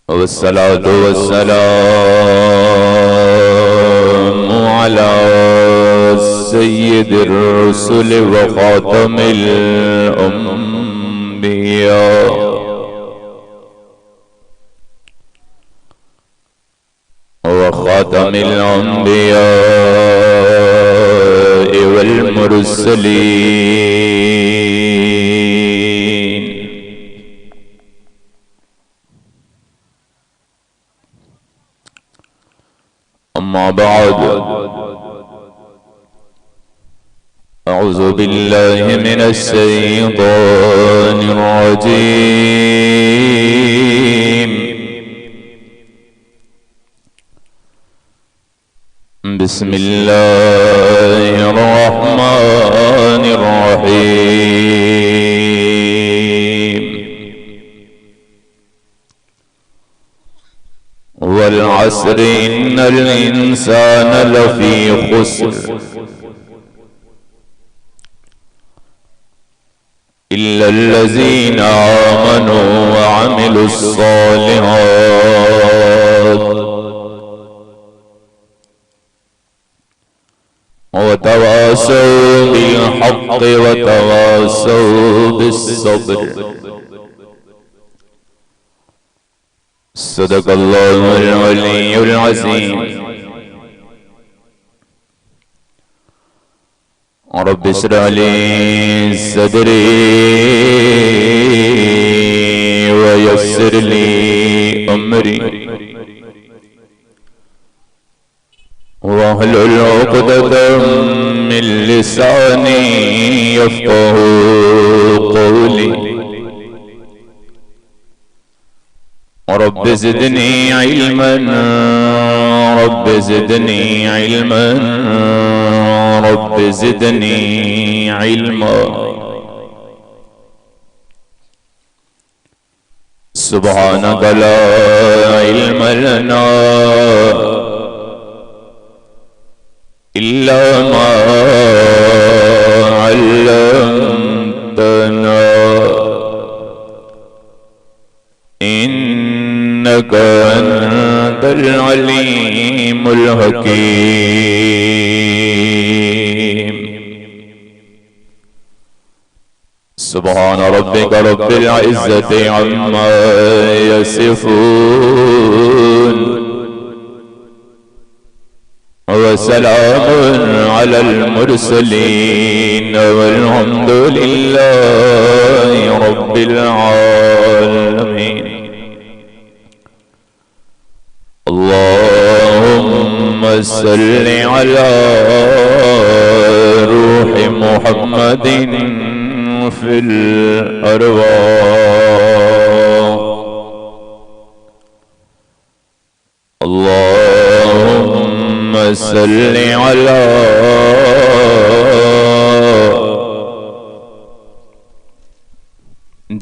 वस्सलातु वस्सलामु अला सय्यिदिर रुसुल व खातमिल अंबिया व खातमिल अंबिया वल मुरसलीन। अम्मा बाद अऊज़ु बिल्लाहि मिनश शैतानिर रजीम। बिस्मिल्लाहिर रहमानिर रहीम। वल अस्रि इन्नल इंसान लफी खुस्र इल्लल्लज़ीना आमनू व अमिलुस्सालिहात व तवासौ बिल हक़्क़ व तवासौ बिस्सब्र। सदक़ल्लाहुल अलीयुल अज़ीम। रब्बि इश्रह ली सदरी व यस्सिर ली अमरी वहलुल उक़दतम मिन लिसानी यफ़क़हू क़ौली। Rabbi ज़िदनी इल्मन rabbi ज़िदनी इल्मन rabbi ज़िदनी इल्मा। सुब्हानक ला इल्म लना इल्ला मा अल्लमतना इन्नका अंतल अलीमुल हकीम। सुब्हान रब्बिका रब्बिल इज्जति अम्मा यसिफून व सलामुन अलल मुरसलीन वल्हम्दुलिल्लाहि रब्बिल आलमीन। अल्लाहुम्मा सल्लि अला रूहि मुहम्मदिन फिल अरवाह। अल्लाहुम्मा सल्लि अला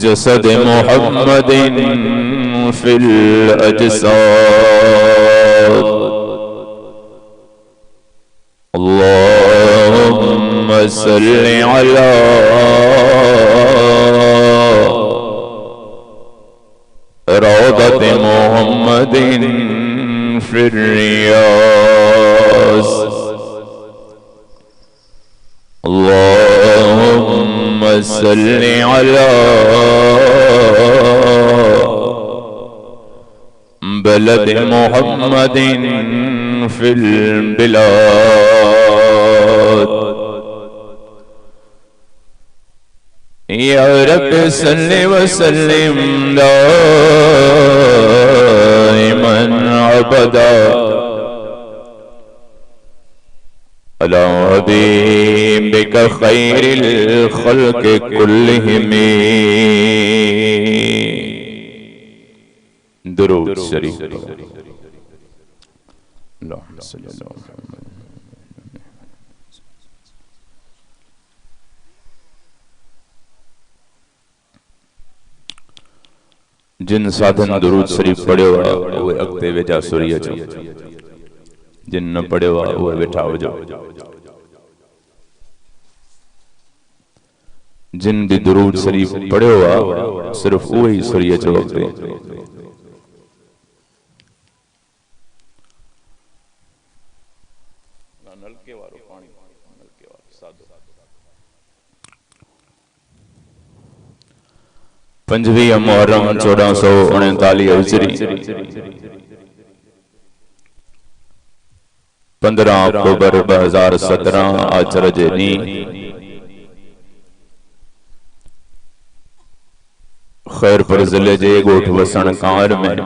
जसद मुहम्मदिन फिल अजसाद। अल्लाहुम्मा सल्लि अला रौदत मुहम्मदिन फिर रियाज़। अल्लाहुम्मा सल्लि अला बलद मुहम्मदिन फिल बिलाद। या रब सल्लि व सल्लिम दाइमन अबदा अला हबीबिका खैरिल खल्क़ि कुल्लिहिम। दुरूद शरीफ। जिन साधन दुरूद शरीफ पढ़ियो वो अॻिते वेझा सुरी अचो, जिन न पढ़ियो वो वेठा हुजो। जिन भी दुरूद शरीफ पढ़ियो सिर्फ उहे ही सुरी अचो अॻिते। 25 मुहर्रम 1439 हिजरी 15 अक्टूबर 2017 आचर जे ॾींहुं खैरपुर जिले जे ॻोठ वसण कांवर में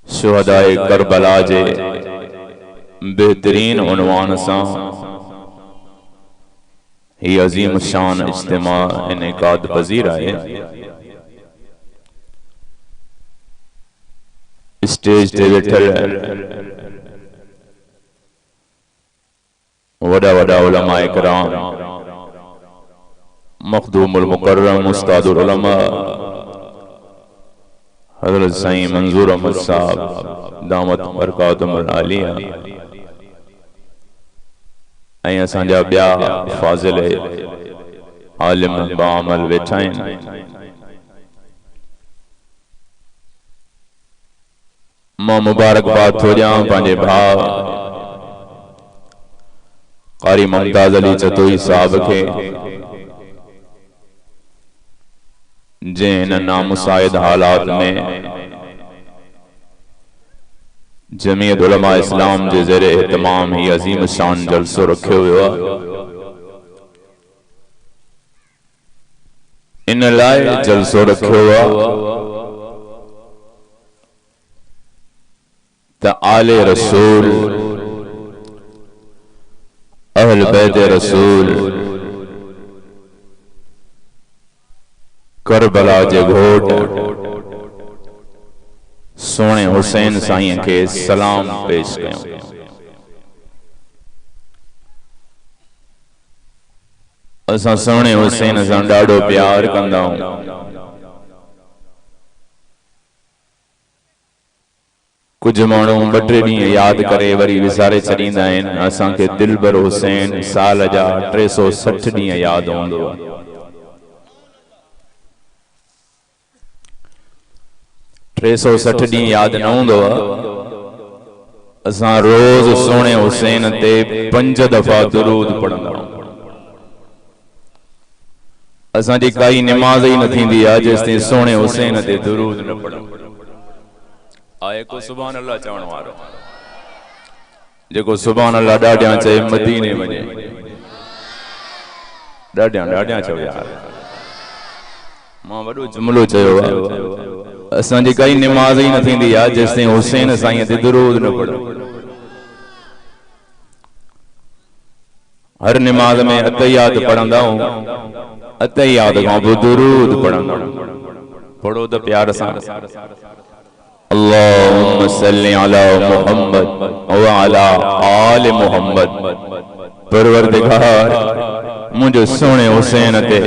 शुहदाए करबला जे बेहतरीन उन्वान सां ही अजीम शान इज्तिमा इनेकाद पजीर है। स्टेज ते वेठल वडा वडा उलमा इकराम, मखदूमुल मुकर्रम उस्तादुल उलमा हजरत साईं मंजूर अहमद साहब दामत बरकातुहुल आलिया ऐं असांजा ॿिया फाज़िल आलिम बाअमल वेठा आहिनि। मां मुबारकबाद थो ॾियां पंहिंजे भाउ क़ारी मुमताज़ अली चतोई साहब खे, जंहिं हिन नामुसाइद हालात में जमीयत उलमा इस्लाम जे ज़ेरे एहतमाम ही अजीम शान जलसो रखियो वियो आहे। इन लाइ जलसो रखियो आहे त आले रसूल, अहल बैत रसूल, करबला जे घोट सोने हुसैन साईं के सलाम पेश कयूं। असां सोने हुसैन सां ॾाढो प्यार कंदा आहियूं। कुछ माण्हू 2-3 ॾींहं याद करे वरी विसारे छॾींदा आहिनि। असांखे दिलबर हुसैन साल जा 360 ॾींहं याद हूंदो आहे। 360 ॾींहं याद न हूंदो आहे। असां रोज़ सोने हुसैन ते 5 दफ़ा दुरूद पढ़ंदा आहियूं। असांजी काई निमाज़ ही न थींदी आहे जेसिताईं सोने हुसैन ते दुरूद न पढ़ूं। आए को सुभान अल्लाह चवण वारो, जेको सुभान अल्लाह ॾाढियां चए मदीने वञे। ॾाढियां चओ यार, मां वॾो जुमिलो चयो आहे। असांजी काई निमाज़ ही न थींदी आहे जेसिताईं हुसैन साईं ते दुरूद न पढ़ूं। हर निमाज़ में अतहियात पढ़ंदा आहियूं, अतहियात खां पोइ दुरूद पढ़ंदा आहियूं। पढ़ो त प्यार सां। अल्लाहुम्मा सल्ली अला मुहम्मद व अला आल मुहम्मद। परवरदिगार मुझे सोने हुसैन ते,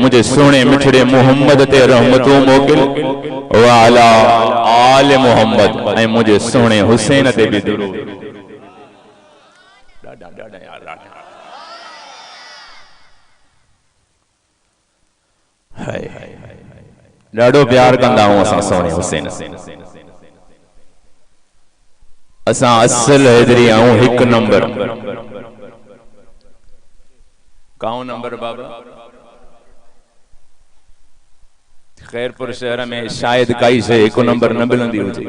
मुझे सोने मिठड़े मुहम्मद ते रहमतों मोकिल व अला आल मुहम्मद, ऐं मुझे सोने हुसैन ते भी दुरूद। ॾाढो प्यार कंदा आहियूं असां सोने हुसैन। असां असल हैदरी आहियूं 1 नंबर। काओ नंबर बाबा? खैरपुर शहर में शायद काई शइ 1 नंबर न मिलंदी हुजे।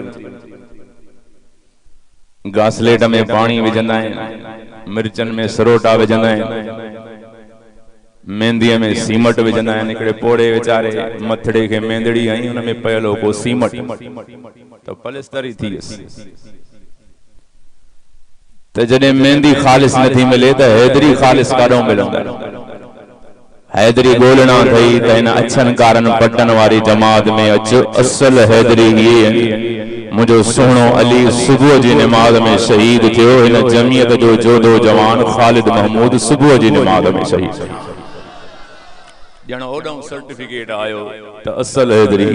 घासलेट में पानी विझंदा आहिनि, मिर्चन में सरोटा विझंदा आहिनि, मेहंदीअ में सीमट विझंदा आहिनि। हिकिड़े पोड़े वीचारे मथड़े खे मेंदड़ी आई, हुन में पयल हो को सीमट, त पलस्तर ई थी वियसि। त जॾहिं मेहंदी ख़ालिस नथी मिले त हैदरी ख़ालिस काॾों मिलंदा। हैदरी ॻोल्हणा अथई त हिन अछनि कारनि पटन वारी जमात में अचु। असल हैदरी ये मुझो सोहणो अली सुबुह जी निमाज़ में शहीद थियो। हिन जमियत जो जोधो जवान ख़ालिद महमूद सुबुह जी निमाज़ में शहीद। ॼण ओॾो सर्टिफिकेट आयो त असल हैदरी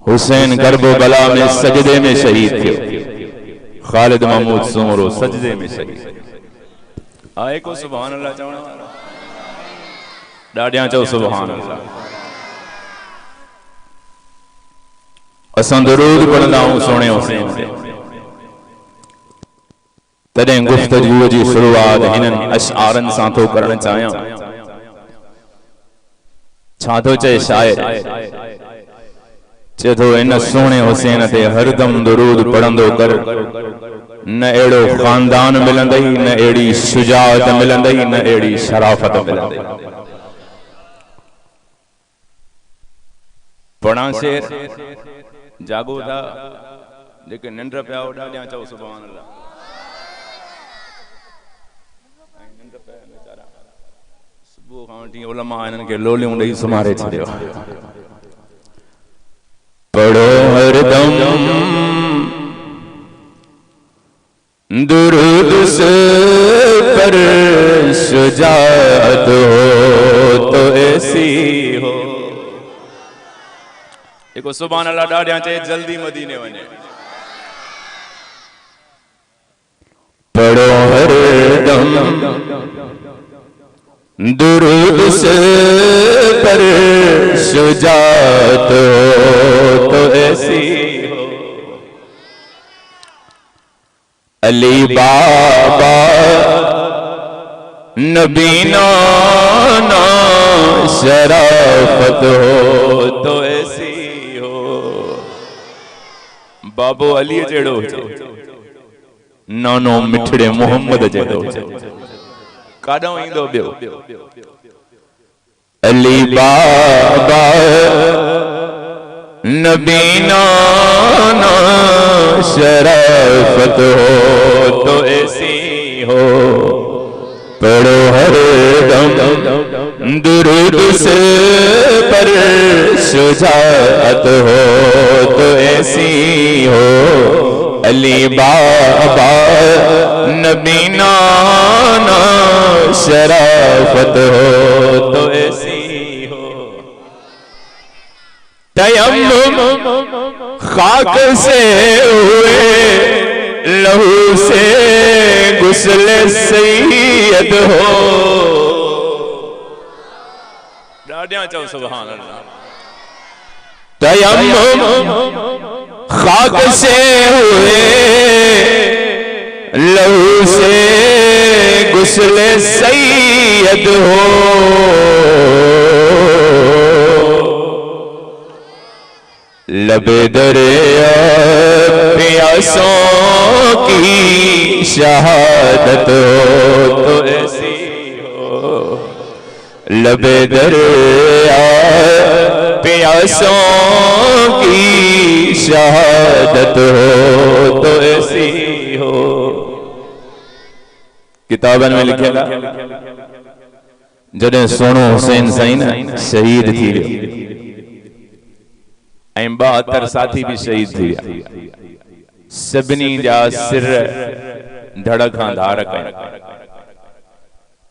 हुसैन करबला में सजदे में शहीद थियो। खालिद महमूद सुमरो सजदे में शहीद। आए को सुभान अल्लाह चवण वाला? ॾाढियां चओ सुभान अल्लाह। असां दरूद पढ़ंदा आहियूं सोने हुसैन ते। तॾहिं गुफ्तगू जी शुरुआत हिननि अशआरनि सां थो करणु चाहियां। छा तो चे शायर चे तो इन सोने हुसैन ते हरदम दुरूद पढ़ंदो कर न एड़ो खानदान मिलंदई न एड़ी शुजाअत मिलंदई न एड़ी शराफत मिलंदई। पढ़ा शेर जागो था जेके निंड पिया हो ॾाढिया चओ सुभान अल्लाह। सुबुह खां वठी उलमा इन्हनि खे लोलियूं ॾेई सुम्हारे छॾियो। पढ़ो हरदम दुरूद से पर शुजाअत हो तो ऐसी हो। देखो सुभान अल्लाह ॾाढिया चए जल्दी मदीने वञे। पढ़ो हरदम दुरूद से पर शुजाअत हो तो ऐसी हो। अली बाबा नबीना ना शराफत हो तो ऐसी हो। बाबो अली जड़ो नानो मिठड़े मोहम्मद जड़ो काडो इंदो बियो। अली बाबा नबीना ना शराफत हो तो ऐसी हो। पढ़ो हरदम दुरूद से पर शुजाअत हो तो ऐसी हो। अली बाबा नबीना ना शराफत हो तो ऐसी हो। तयम्मुम खाक से हुए लहू से गुस्ल सैयद हो। डाडियां चओ सुभान अल्लाह। तयम्मुम खाक से हुए लहू से गुस्ल सैयद हो। लबे दरिया प्यासों की शहादत हो तो ऐसी हो। लबे दरिया प्यासों की शहादत हो तो ऐसी हो। किताबन में लिखेला जॾहिं सोनो हुसैन साईं न शहीद थी वियो ऐं 72 साथी भी शहीद थी विया। सभिनी जा सिर धड़ खां धार कया।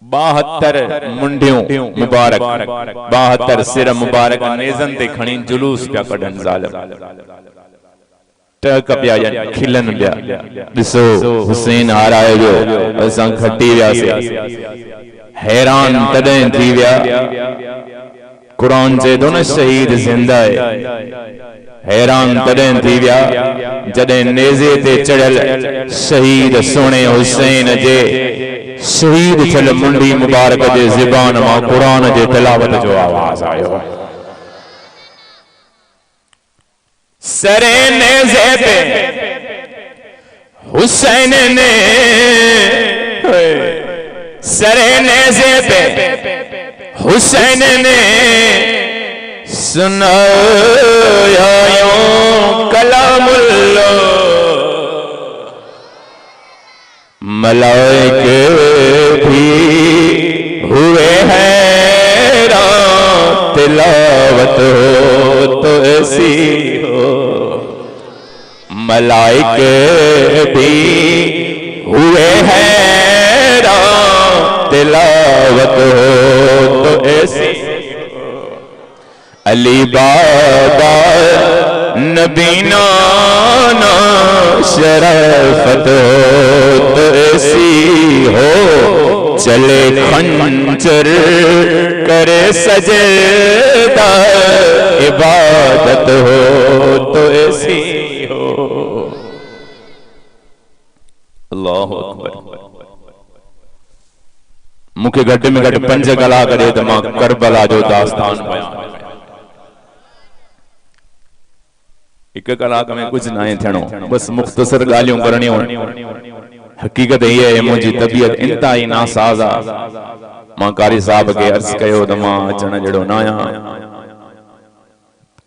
72 मुंडियूं मुबारक 72 सिर मुबारक नेज़न ते खणी जुलूस पिया कढन ज़ालिम। टक पिया ॼण खिलन पिया। ॾिसो हुसैन हाराए वियो असां खटी वियासीं। हैरान तॾहिं थी विया। कुरान चए थो न शहीद जिंदा है। हैरान तॾहिं थी विया जॾहिं नेज़े ते चढ़ियल शहीद सोने हुसैन जे शहीद थियल मुंडी मुबारक जे ज़बान मां कुरान जे तिलावत जो आवाज आयो। सरे नेज़े पे हुसैन ने सरे नेज़े पे हुसैन ने सुनाया यूं कलामुल्लाह। मलाइके भी हुए हैरान तिलावत हो तो ऐसी हो। मलाइके भी हुए हैरान तिलावत हो तो ऐसी। अली बाबा नबीना ना शराफत हो तो ऐसी हो। चले खंजर करे सजदा इबादत हो तो ऐसी हो। अल्लाहु अकबर। मुखे घट में घट 5 कलाक ॾे त मां करबला जो दास्तान बयान एक कलाक में कुछ ना थियणो, बस मुख्तसर गालियों करणियों। हकीकत ये है मुझी तबीयत इंतहाई नासाज आ। मां कारी साहब के अर्ज कयो त मां अचण जड़ो ना आया,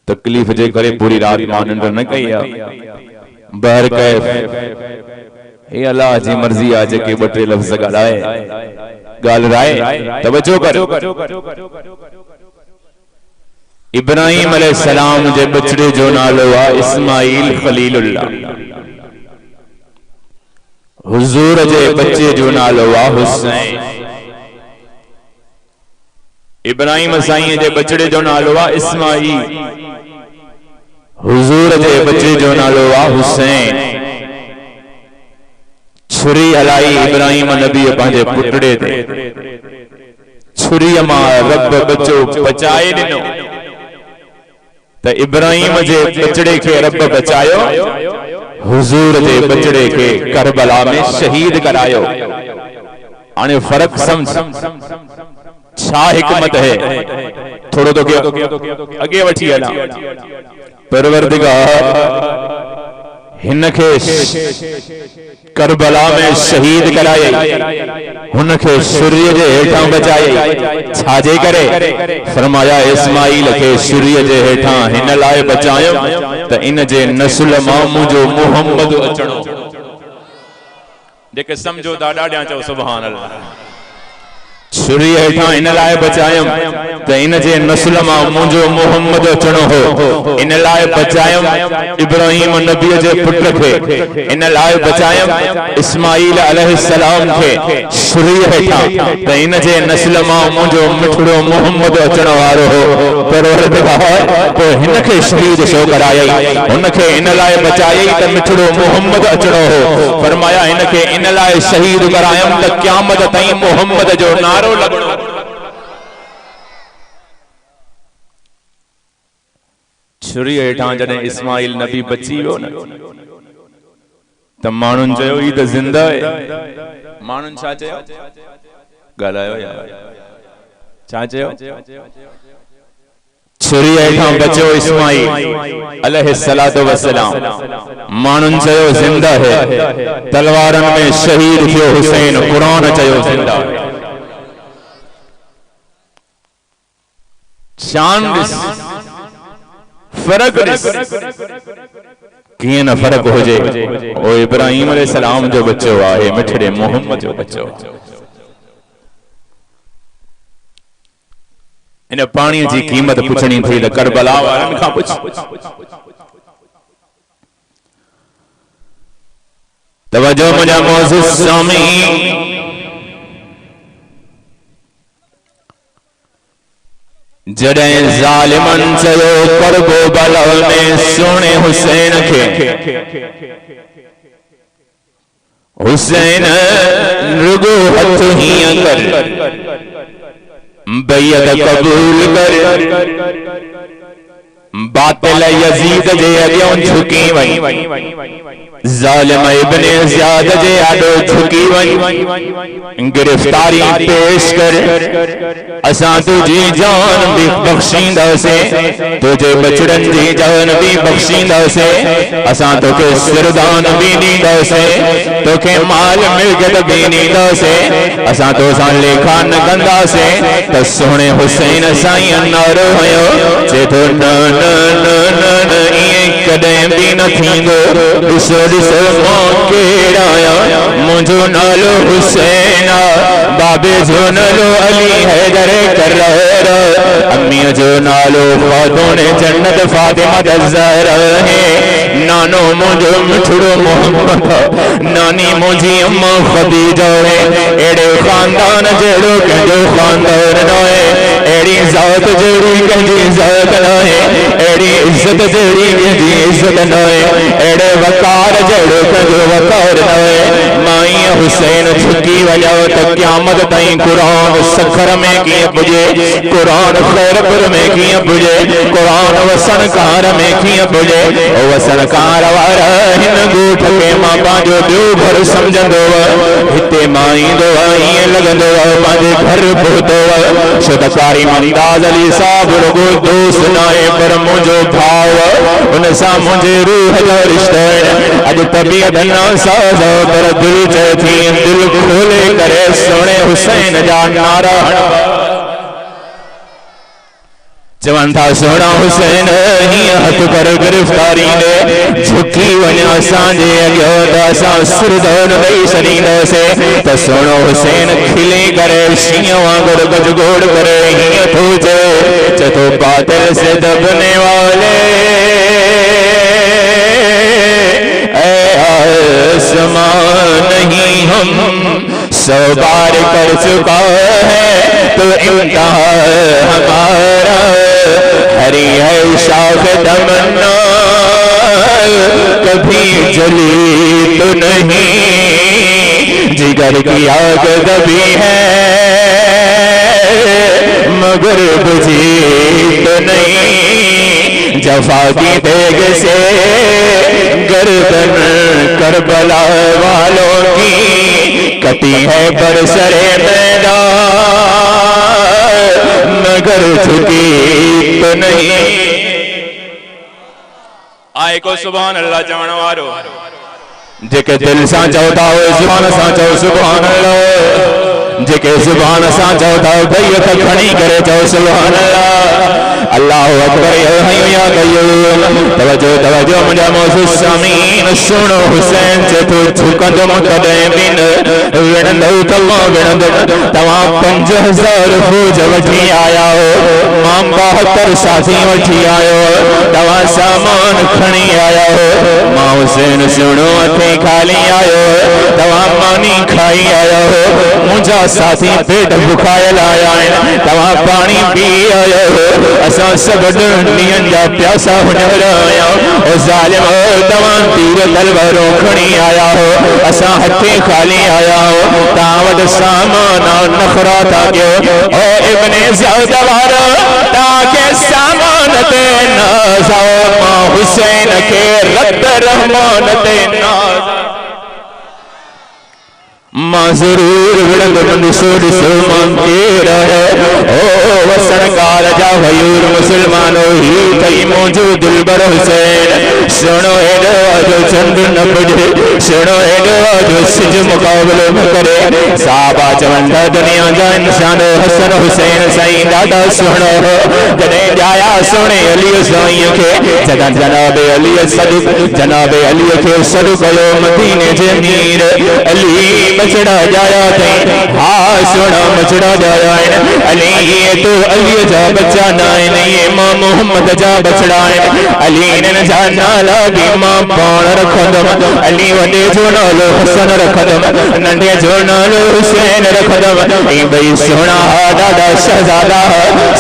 तकलीफ जे करे पूरी रात मां निंड न कई आ। बहर कैफ हे अल्लाह जी मर्जी आ जेके बटे लफ्ज ॻाल्हाए ॻाल्हि राय तवज्जो कर। इब्राहिम अलैहिस्सलाम जे बचड़े जो नालो आ इस्माइल खलीलुल्लाह। हुजूर जे बच्चे जो नालो आ हुसैन। इब्राहिम साईं जे बचड़े जो नालो आ इस्माइल, हुजूर जे बच्चे जो नालो आ हुसैन। छुरी हलाई इब्राहिम नबी पंहिंजे पुटड़े ते, छुरी मां रब बच्चो बचाए ॾिनो त इब्राहिम जे बचड़े के रब बचायो, हुजूर जे बचड़े के करबला में शहीद करायो। हाणे फर्क समझ छा हिकमत है, थोड़ो तो अगे वठी हला। परवरदिगार हिनखे करबला में शहीद कराए, हुनखे सूर्य जे हेठां बचाए। छाजे करे? फरमाया इस्माइल के सूर्य जे हेठां हिन लाए बचायो त इन जे नस्ल मां मुंहिंजो मुहम्मद अचणो। जेके समझो ता ॾाढा चओ सुभान अल्लाह। सूर्य हेठां इन लाए बचायम त इन जे नस्ल मां मुंहिंजो मुहम्मद अचणो हो। इन लाए बचायम इब्राहिम नबी जे पुट खे, इन लाए बचायम इस्माइल अलैहिस्सलाम खे सूर्य हेठां त इन जे नस्ल मां मुंहिंजो मिठड़ो मुहम्मद अचण वारो हो। परवरदिगार पोइ हिन खे शहीद छो करायई? हुन खे इन लाए बचायई त मिठड़ो मुहम्मद अचणो हो। फरमाया इन खे इन लाए शहीद करायम त क़यामत ताईं मुहम्मद जो नारो लगणो। छुरी हेठां जॾहिं इस्माइल नबी बची वियो न त माण्हुनि चयो ही त ज़िंदा आहे। माण्हुनि छा चयो? ॻाल्हायो यार, छा चयो? छुरी हेठां बचो इस्माइल अलैहिस्सलातु वस्सलाम। माण्हुनि चयो ज़िंदा है। तलवारनि में शहीद थियो हुसैन, कुरान चयो ज़िंदा है। शान ॾिस, फर्क ॾिस, कीअं न फर्क हुजे। ओ इब्राहिम अलैहिस्सलाम जो बच्चो आहे, मिठड़े मोहम्मद जो बच्चो। इन पाणी जी कीमत पुछणी थी त करबला वारनि खां पुछ। तवज्जो मुंहिंजा मोअज़्ज़िज़ सामीन। जॾहिं ज़ालिमन चयो करबो बला में सोने हुसैन खे, हुसैन रुगो हथ हीअं कर, बैयत कबूल कर। बातिल यजीद जे अॻियां झुकी वई, ज़ालिम इब्ने ज़ियाद जे आॾो झुकी वई। गिरफ्तारी पेश कर, असां तुझी जान भी बख्शींदासीं, तुझे बचड़नि जी जान भी बख्शींदासीं। असां तोखे सिरदान भी ॾींदासीं, तोखे माल मिल्कियत भी ॾींदासीं। असां तोसां लेखा न कंदासीं। त सोणे हुसैन साईं नारो हयो, चए थो न न न न ईअं कॾहिं भी न थींदो। ॾिसो ॾिसो मां केड़ा आहियां, मुंहिंजो नालो हुसैन आ, बाबे जो नालो अली हैदर करर, अम्मीअ जो नालो खातून जन्नत फातिमा ज़हरा है। नानो मुंहिंजो मिठड़ो मोहम्मद, नानी मुंहिंजी अम्मा ख़दीजा है। अहिड़े ख़ानदान जहिड़ो कंहिंजो ख़ानदान न आहे, अहिड़ी ज़ात जहिड़ी कंहिंजी ज़ात न आहे, अहिड़ी इज़त जहिड़ी कंहिंजी इज़त न आहे, अहिड़े वकार जहिड़ो कंहिंजो वकार न आहे। माई हुसैन झुकी वञो त क़यामत ताईं क़ुरान सखर में कीअं पुॼे, क़ुरान खैरपुर में कीअं पुॼे, क़ुरान वसनकार में कीअं पुॼे ओ वसनकार वारा हिन ॻोठ खे मां पंहिंजो ॿियो घर सम्झंदो हिते मां ईंदो ईअं लॻंदो पंहिंजे घर पहुतो छो त कारी मुमताज़ अली साहब रुगो दोस्त न आहे पर मुंहिंजो भाउ उन सां मुंहिंजे रूह जो रिश्तो अॼु तबियत न साज़ पर दिलि चए थी दिलि खोले करे सोणे हुसैन जा नारा चवन था सोना हुसैन हीअं हथ कर गिरफ्तारी ने झुकी वञा असांजे अॻियो त असां सिरदौन ॾेई छॾींदासीं त सोनो हुसैन खिली करे शींहं वांगुरु गजगोड़ करे हीअं थो चए तो बातिल से दबने वाले आसमान नहीं हम 100 बार कर चुका है तो इम्तिहान हमारा हरी है शाख तमन्ना कभी जली तो नहीं जिगर की आग कभी है मगर बुझी तो नहीं जफा की देग से गर्दन करबला वालों की कटी है बरसरे मैदान मगर झुकी तो नहीं आए को सुभान अल्लाह चवण वारो जेके दिल सां चवंदा हो ज़ुबान सां चओ सुभान अल्लाह जेके ज़ुबान सां चवंदा हो भई हथ खणी करे चओ सुभान अल्लाह अल्लाहु अकबर या हय्यु या क़य्यूम तवज्जो तवज्जो मुंहिंजा मौजूद सामीन सुनो हुसैन जे तो झुकंदुमि कॾहिं बि न विणंदो तव्हां विणंदो तव्हां 5000 फौज वठी आया हो मां 72 साथी वठी आयो तव्हां सामान खणी आया हो मां हुसैन सुनो हथे खाली आयो तव्हां मानी खाई आया हो मुंहिंजा साथी पेट भुखायल आया आहिनि तव्हां पाणी पी आया हो असां सब ॾींहंनि जा प्यासा हुनर आया ओ ज़ालिम तव्हां तीर तलवारूं खणी आया हो असां हथे खाली आया हो तव्हां वटि सामान नखरा था कयो ओ इब्ने ज़ियाद वारा तव्हांखे सामान ते नाज़ मां हुसैन खे रद रहमान ते नाज़ मां जरूर विड़ंदुमि ॾिसो मां केर है ओ वसनकार जा वयूर मुसलमानो ही कई मुंहिंजो दिलबर हुसैन सुनो हेॾो जो चंड न पुॼे सुनो हेॾो जो सिज मुक़ाबिलो न करे साहबा चवनि था दुनिया जा इंसान हसन हुसैन साईं ॾाढा सुहिणो हो जॾहिं ॼाया सोणे अलीअ साईं खे जॾहिं जनाब अलीअ खे सॾु कयो मदीने जे मीर अली मचड़ा जाया थे हा सोना मचड़ा जाया है अली ये तो अली जा बच्चा ना है ये मां मोहम्मद जा बचड़ा है अली ने जाना लगी मां पाण रखदम अली वडे जो नालो हसन रखदम नंढे जो नालो हुसैन रखदम ए भई सोना दादा शहजादा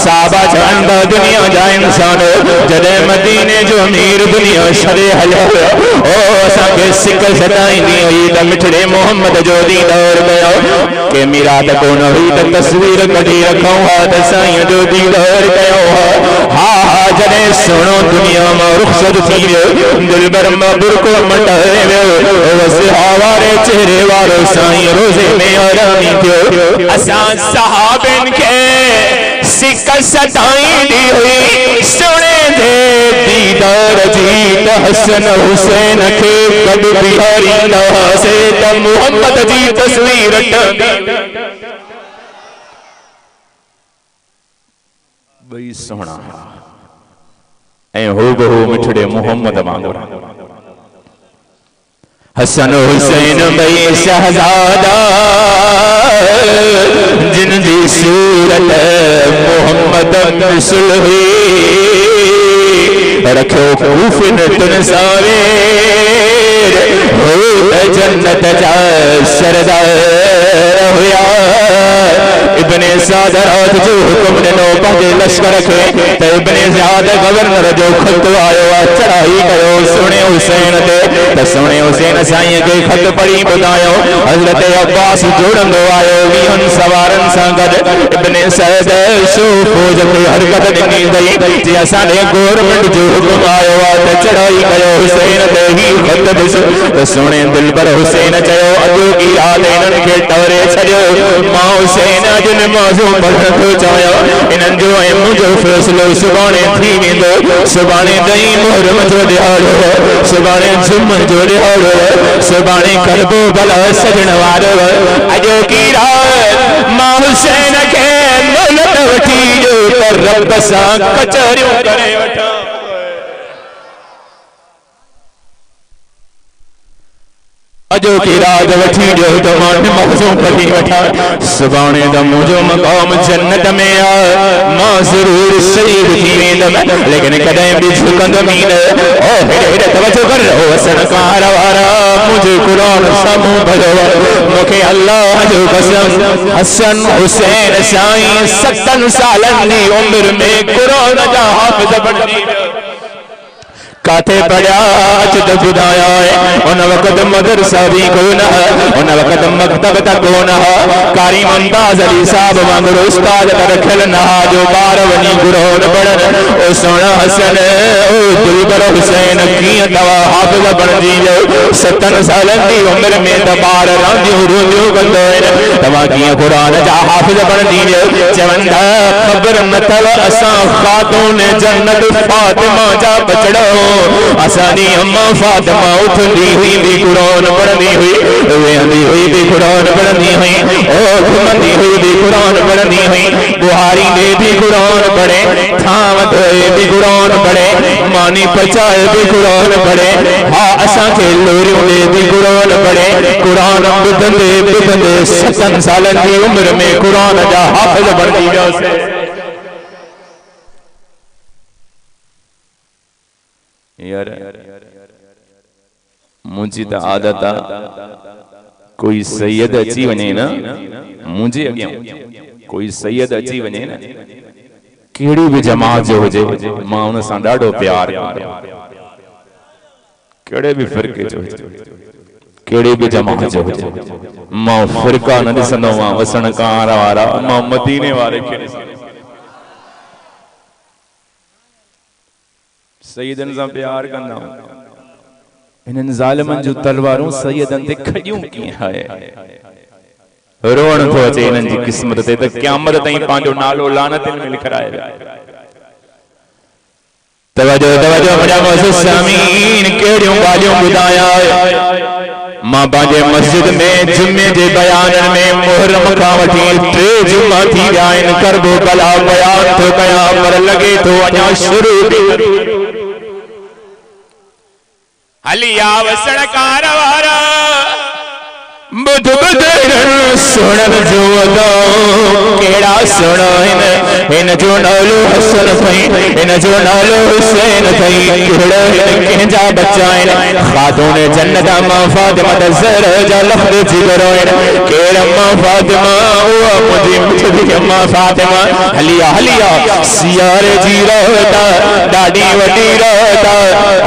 साहबा चंद दुनिया जा इंसान जदे मदीने जो अमीर दुनिया शरे हलो ओ असांखे सिक सताईंदी हुई त मिठड़े मोहम्मद जो दीदार कयो के मिराद को न हुई त तस्वीर कढी रखूं हा त साईं जो दीदार कयो हा जॾहिं सुहिणो दुनिया मां रुख़सत थी वियो दिलबर मां बुरको मटाए वियो वसिहा वारे चेहरे वारो साईं रोज़े में आरामी थियो असां सहाबनि खे सिक सताईंदी हुई सुणे दे दीदार जी त हसन हुसैन खे गॾु बिहारींदासीं त मोहम्मद जी तस्वीर बई सोना ऐं हूबहू मिठड़े मोहम्मद वांगुरु हसन हुसैन बई शहजादा जिन जी सूरत मोहम्मद मिसल हुई रखो कूफिन तुन सावेर हो जन्नत जा सरदार हुया इब्ने साद रात जो हुक्म ॾिनो पंहिंजे लश्कर खे त इब्ने साद गवर्नर जो ख़त आयो आहे चढ़ाई कयो सुहिणे हुसैन ते त सुहिणे हुसैन साईं खे ख़त पढ़ी ॿुधायो हज़रत अब्बास जोड़ंदो आयो 20 सवारनि सां गॾु इब्ने साद शो फौज खे हरकत ॾिनी अथई जे असांजे गवर्नमेंट जो हुक्म आयो आहे त चढ़ाई कयो हुसैन ते ही ख़त ॾिस त सुहिणे दिलबर हुसैन चयो अॼु की रात इन्हनि खे टवरे छॾियो मां हुसैन अॼु नमाज़ पढ़ण थो चाहियां इन्हनि जो ऐं मुंहिंजो फ़ैसिलो सुभाणे थी वेंदो सुभाणे ॾहीं मुहर्रम जो ॾियारो सुभाणे जुम्मे जो ॾियारो सुभाणे करबो भला सजण वारो अॼु की रात मां हुसैन खे मोहलत वठी ॾियो त रब सां कचहरियूं करे वठां अजो की रात वठी ॾियो त मां नमाज़ूं पढ़ी वठां सुभाणे त मुंहिंजो मक़ाम जन्नत में आहे मां ज़रूर शहीद थी वेंदुमि लेकिन कॾहिं बि झुकंदुमि न ओ हेॾे तवजो कर ओ सनकार वारा मुंहिंजे क़ुर साम्हूं भलो मूंखे अल्लाह जो कसम हसन हुसैन साईं 7 सालनि जी उमिरि में क़ुर जा हाफ़िज़ बणजी काथे पढ़िया अच त ॿुधाया उन वक़्त मदरसा भी कोन उन वक़्त मकतब तक कोन कारी मुमताज़ अली साहब वांगुरु उस्ताद रखियल न जो ॿार वञी क़ुरान पढ़नि ओ सोना हसन ओ दिलबर हुसैन कीअं तव्हां हाफ़िज़ बणजी वियो 7 सालनि जी उमिरि में त ॿार रांदियूं रूंदियूं कंदो आहिनि तव्हां कीअं क़ुरान जा हाफ़िज़ बणजी वियो चवनि था ख़बर न अथव असां ख़ातून जन्नत फातिमा जा बचड़ा असानी अम्मा फातिमा उठंदी हुई भी क़ुरान पढ़ंदी हुई वेहंदी हुई भी क़ुरान पढ़ंदी हुई ओ घुमंदी हुई भी क़ुरान पढ़ंदी हुई बुहारी में भी क़ुरान पढ़े थाम धोए भी क़ुरान पढ़े मानी पचाए भी क़ुरान पढ़े हा असां खे लोरियों में भी क़ुरान पढ़े क़ुरान ॿुधंदे ॿुधंदे 7 सालनि जी उमिरि में क़ुरान जा हाफ़िज़ बणजी वियोसीं यार मुझी त आदत आ कोई सैयद अची वने ना मुझे अॻियां कोई सैयद अची वने ना केड़ी भी जमात जो हुजे मां उन सां ॾाढो प्यार केड़े भी फ़िरके जो केड़े भी जमात जो हुजे मां फ़िरका न ॾिसंदो आहियां वसणकार वारा मां मदीने वारे खे सैयदन सां प्यार कंदा इन्हनि ज़ालिमनि जूं तलवारूं सैयदन ते खॼियूं कीअं आहे रोअण थो अचे इन्हनि जी क़िस्मत ते त क़यामत ताईं पंहिंजो नालो लानतनि में लिखाए तवजो तवजो मुंहिंजा मोअज़्ज़िज़ सामीन कहिड़ियूं ॻाल्हियूं ॿुधायां मां पंहिंजे मस्जिद में जुमे जे बयाननि में मुहर्रम खां वठी 3 जुमा थी विया आहिनि करबो भला बयान थो कयां पर लॻे थो अञा शुरू हलिया वसणकार वारा बुध बुधरन सुणन जो अदा केड़ा सुणा इन जो नालो हसन थई इन जो नालो हुसैन थई केड़ा कंहिंजा बच्चा आहिनि खातून जन्नत मां फातिमा ज़हरा जा लफ़्ज़ जिगर आहिनि केड़ा मां फातिमा उहा मुंहिंजी मिठड़ी अम्मा फातिमा हलिया हलिया सियारे जी रात ॾाढी वॾी रात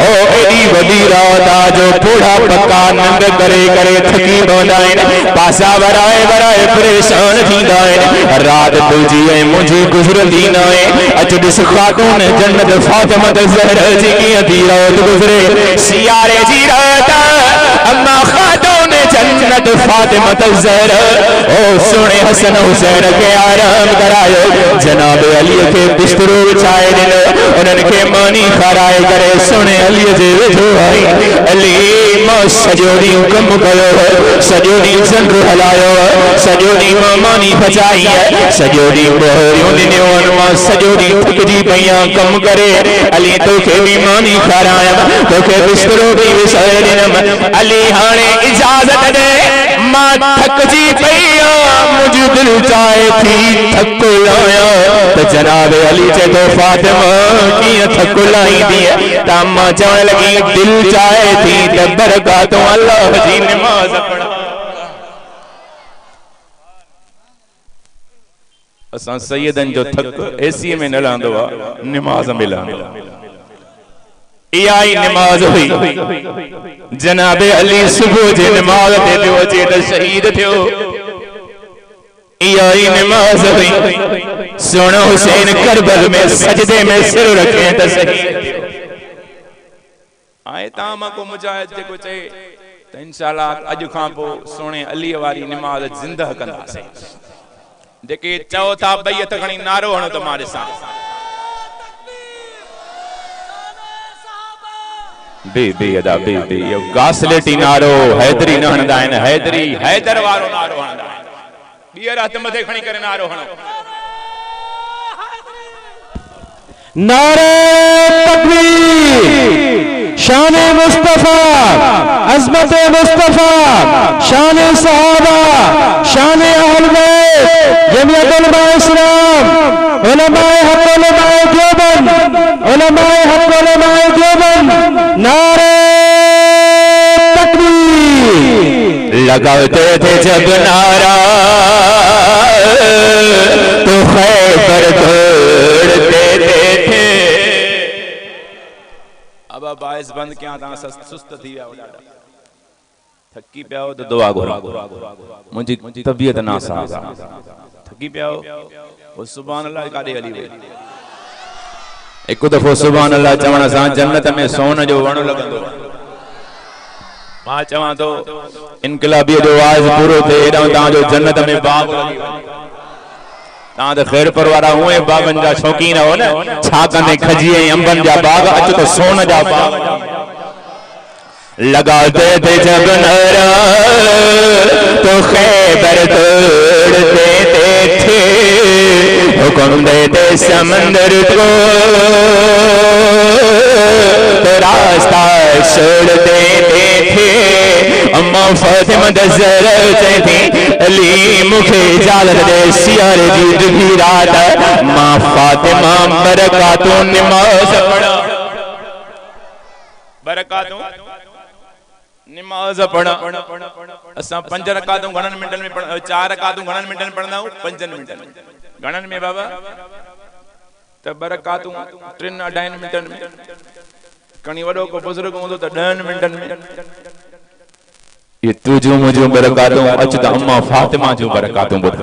ओ एॾी वॾी रात जो बूढ़ा पक्का नंद करे करे थकी पासा वराए वराए परेशान थींदा आहिनि रात तुंहिंजी ऐं मुंहिंजी गुज़रंदी न आहे अच ॾिस खातून जन्नत फातिमा ज़हरा जी कीअं थी रात गुज़रे सियारे जी रात अम्मा खातून जन्नत फातिमा ज़हरा ओ सुहिणे हसन हुसैन खे आराम करायो जनाब अली खे बिस्तरो विछाए ॾिनो उन्हनि खे मानी खाराए करे सुहिणे अली जे वेझो आई अली मां सॼो ॾींहुं कमु कयो सॼो ॾींहुं चंड हलायो सॼो ॾींहुं मां मानी पचाई सॼो ॾींहुं ॿोहरियूं ॾिनियूं आहिनि मां सॼो ॾींहुं थकिजी पई आहियां कमु करे अली तोखे बि मानी खारायमि तोखे बिस्तरो बि विछाए ॾिनमि अली हाणे इजाज़त ॾे मां थकिजी पई आहियां मुंहिंजी दिलि चाहे थी थक लाहियां त जनाब अली चए थो फातिमा कीअं थक लाहींदी त मां चवण लॻी दिलि चाहे थी त बरकातूं अल्लाह जी नमाज़ पढ़ा असां सैयदन जो थक एसी में न लहंदो आ, नमाज में लहंदो। इहा ही नमाज हुई। जनाब अली सुबह जे नमाज ते पियो अचे त शहीद थियो। इहा ही नमाज हुई। सोना हुसैन करबल में सजदे में सिर रखे त शहीद थियो। आए तामा को मुजाहिद जेको चए त इंशाअल्लाह अज खां पो सोने अली वारी नमाज जिंदा कंदासीं। जेके चओ था बई हथ खणी नारो हणो त मां ॾिसां। बे अदा बे यो गासलेटी नारो हैदरी न हणंदा आहिनि। हैदरी हैदर वारो नारो हणंदा आहिनि। ॿीहर हथ मथे खणी करे नारो हणो। नारे तकबीर, शान मुस्तफा, अजमत मुस्तफा, शान सहाबा, शान अहल बैत, जमीयत उलमा इस्लाम, उलमाए हक उलमाए देवबंद, उलमाए हक उलमाए देवबंद। नारे तकबीर। लगाते थे जब नारा तो खैबर तोड़ते थे। अब बाइस बंद क्या था सुस्त थी विया थकी पिया हो तो दुआ घुरो। मुझी तबीयत ना साज़ थकी पिया हो वो सुभान अल्लाह काॾे हली वई। एक दफ़ो सुभान अल्लाह चवण सां जन्नत में सोन जो वण लॻंदो। मां चवां तो इनकलाबी जो आवाज़ पूरो थे एॾा तव्हांजो जन्नत में बाग लॻी वञे। तव्हां त ख़ैर परवारा हुए बागन जा शौक़ीन हो न। छा कंदे खजी ऐं अंबन जा बाग अच तो सोन जा बाग लगाते थे जब नारा तो खैबर तोड़ते थे। हुक्म देते समंदर को तो रास्ता छोड़ देते थे। अम्मा फातिमा दज़रते थी अली मुखे इजाज़त दे सियारे जी दुखी रात मां फातिमा बरकातों नमाज पढ़ा। बरकातों नमाज पढ़ा। असां 5 रकातूं घणनि मिंटनि में पढ़ 4 रकातूं घणनि मिंटनि में पढ़ंदा आहियूं 5 मिंटनि में। घणनि में बाबा त 2 रकातूं 3-2.5 मिंटनि में। कणी वॾो को बुज़ुर्ग हूंदो त 10 मिंटनि में। ये तुझो मुझो बरकातों अच त अम्मा फातिमा जो बरकातों ॿुध।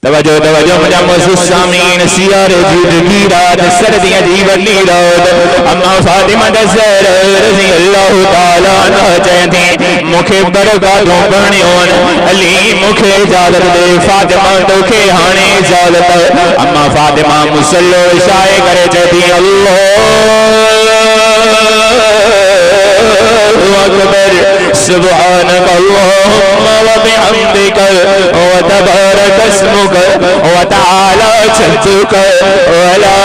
तवज्जो तवज्जो मुझा मौजूद सामीन सियारे जी रात सर्दियां जी वॾी रात अम्मा फातिमा ज़हरा रज़ी अल्लाह ताला अन्हा चवंदी मूंखे बरकातूं पढ़णियूं अली मूंखे इजाज़त दे फातिमा तोखे हाणे इजाज़त। अम्मा फातिमा मुसल्लो इशाए करे चवंदी अल्लाहु अकबर सुब्हानक अल्लाहुम्मा व बिहम्दिक व तबारक अस्मुक व तआला जद्दुक व ला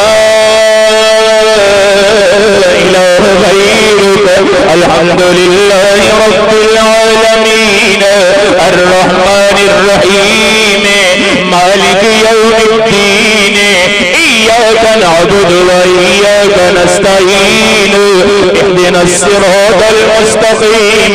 इलाहा गैरुक अल्हम्दुलिल्लाहि रब्बिल आलमीन अर्रहमानिर रहीम मालिक यौमिद्दीन इय्याका नअबुदु व इय्याका नस्तईन इहदिनस सिरातल मुस्तकीम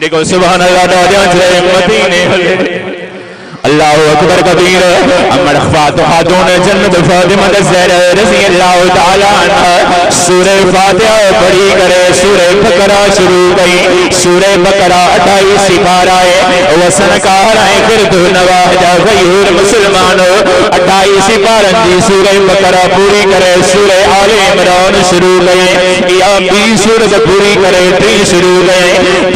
देखो सुभान अल्लाह दादियां चले मदीने अल्लाह अकबर कबीर अमर फातिहा जन्नत फातिमा ज़हरा रज़ी अल्लाह ताला अन्हा सूरह फातिहा पढ़ी करे सूरह बकरा शुरू कई। सूरह बकरा 28 सिपारा है वसनकार है गिरदो नवाजा गयूर मुसलमान 28 सिपारन जी सूरह बकरा पूरी करे सूरह आले इमरान शुरू कई। या 20 सूरत पूरी करे 3 शुरू कई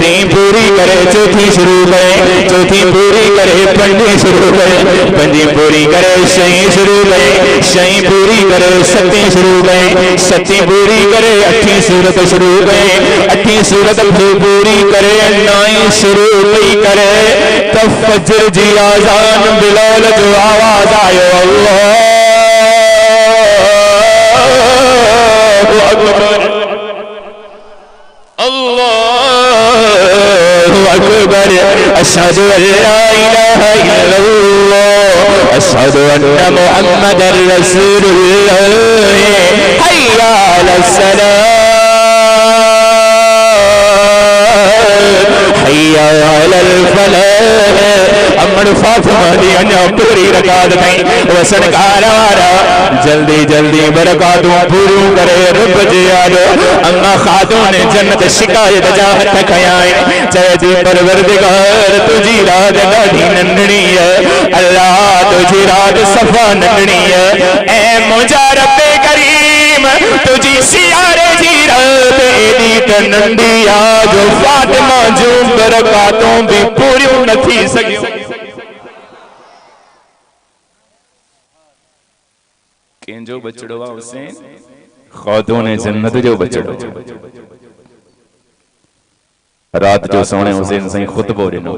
3 पूरी करे 4 शुरू कई 4 पूरी करे 5 शुरू करे 5 पूरी करे 6 शुरू करे 6 पूरी करे 7 शुरू करे 7 पूरी करे 8 सूरत शुरू करे 8 सूरत पूरी करे 9 शुरू नहीं करे तो फजर जी आजान बिलाल जो आवाज आयो अल्लाहु अकबर। अशहदु अल्ला इलाहा इल्लल्लाह अशहदु अन्ना मुहम्मदर रसूलुल्लाह हय्या अलस्सलाह हय्या अलल फलाह। अम्मड़ फातिमा दी अञा पूरी रकात नहीं वसन कारवारा जल्दी जल्दी बरकातों पूरी करे रब जे याद। अम्मा खातून ने जन्नत शिकायत जा हथ खयाए चाहे जी परवरदिगार तुझी रात ॾाढी नंढड़ी है अल्लाह तुझी रात सफा नंढड़ी है ए मुंहिंजा रब्बे करीम तुझी सियारे जी रात एडी त नंढी आ जो फातिमा जो बरकातों भी पूरी न थी सकी। केंजो बचड़ो आ हुसैन खातून जन्नत जो बचड़ो। रात जो सोने हुसैन साईं खुतबो ॾिनो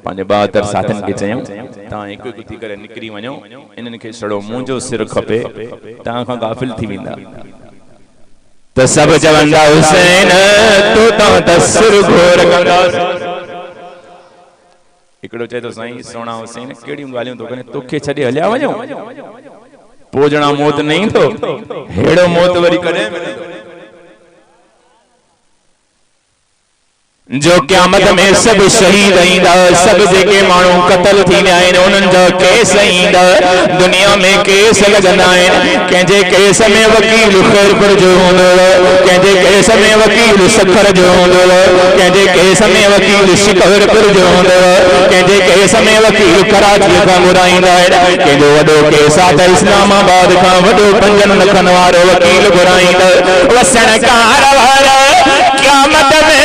पंहिंजे 72 साथन खे चयूं तव्हां हिकु हिकु थी करे निकिरी वञो इन्हनि खे छड़ो मुंहिंजो सिर खपे तव्हां खां गाफ़िल थी वेंदा त सभु चवंदा हुसैन तूं त सिर घोर कंदास। हिकिड़ो चए थो साईं सोना हुसैन कहिड़ियूं ॻाल्हियूं थो करे तोखे छॾे हलिया वञो पोजणा मौत नहीं तो हेड़ो मौत वरी कॾहिं मिलंदो जो क़यामत में सब शहीद ईंदा सब जेके माण्हू क़त्ल थींदा आहिनि उन्हनि जा केस ईंदा दुनिया में केस लॻंदा आहिनि कंहिंजे केस में वकील ख़ैरपुर जो हूंदो कंहिंजे केस में वकील सखर जो हूंदो कंहिंजे केस में वकील शिकरपुर जो हूंदो कंहिंजे केस में वकील कराची खां घुराईंदा आहिनि कंहिंजो वॾो केस आहे त इस्लामाबाद खां वॾो 5 लखनि वारो वकील घुराईंदा वसण कार वारा क़यामत में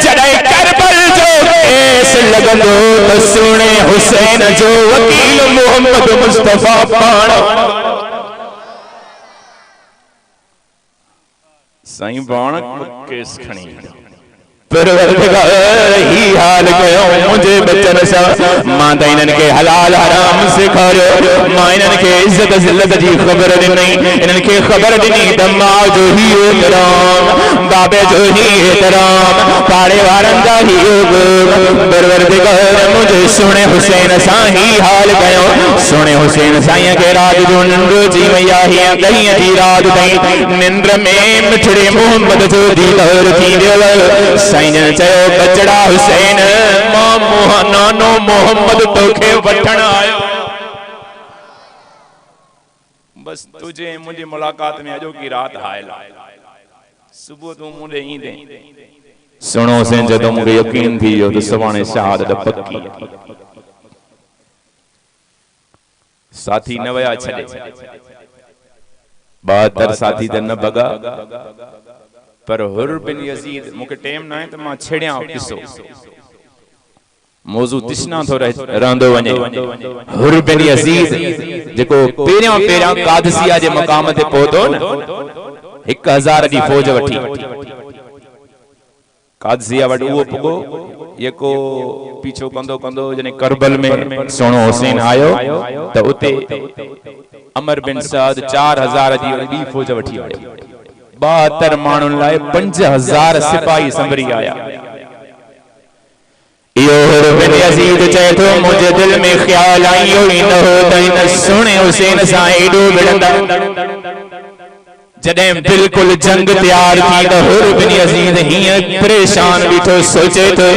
जॾहिं करबल जो केस लॻंदो त सुणे हुसैन जो वकील मोहम्मद मुस्तफा पाण साईं पाण केस खणी परवरदिगार ही हाल कयो मुझे बचन सा मां त इन्हनि खे हलाल हराम सेखारियो मां इन्हनि खे इज्जत ज़िल्लत जी ख़बर ॾिनी इन्हनि खे ख़बर ॾिनी त माउ जो ही एहतराम बाबे जो ही एहतराम पाड़े वारनि जा ही परवरदिगार मुझे सुणे हुसैन सां ही हाल कयो सुणे हुसैन साईं खे रात जो निंड जी वई आहे ॾहीं जी रात ताईं निंड में मिठड़े मोहम्मद जो दीदार थी वियो चयो बचड़ा हुसैन मां नानो मोहम्मद तोखे वठण आयो बस तुझे मुझे मुलाकात में अजो की रात हायल सुबह तू मुझे ईंदे सुनो हुसैन जदों मूंखे यकीन थी वियो त सवाणे शहादत पक्की साथी न वया छॾे 72 साथी त न भगा पर हुर बिन यजीद मुके टाइम ना है तो मां छेड़िया किसो मौजू तिश्ना थो रहंदो वने हुर बिन यजीद जेको पेरिया कादसिया जे मकाम ते पहुतो न 1000 जी फौज वठी कादसिया वट वो पुगो यको पीछो कंदो कंदो जने करबल में सोनो हुसैन आयो त उते अमर बिन साद 4000 जी ॿी फौज वठी आयो 72 माण्हुनि लाइ 5000 सिपाही संभरी आया यो हुर बिन यजीद चए थो मुझे दिल में ख्याल आयो ही न हो त इन सुणे हुसैन सां एडो विड़ंदा जॾहिं बिल्कुल जंग तैयार थी त हुर बिन यजीद हीअं परेशान बीठो सोचे थो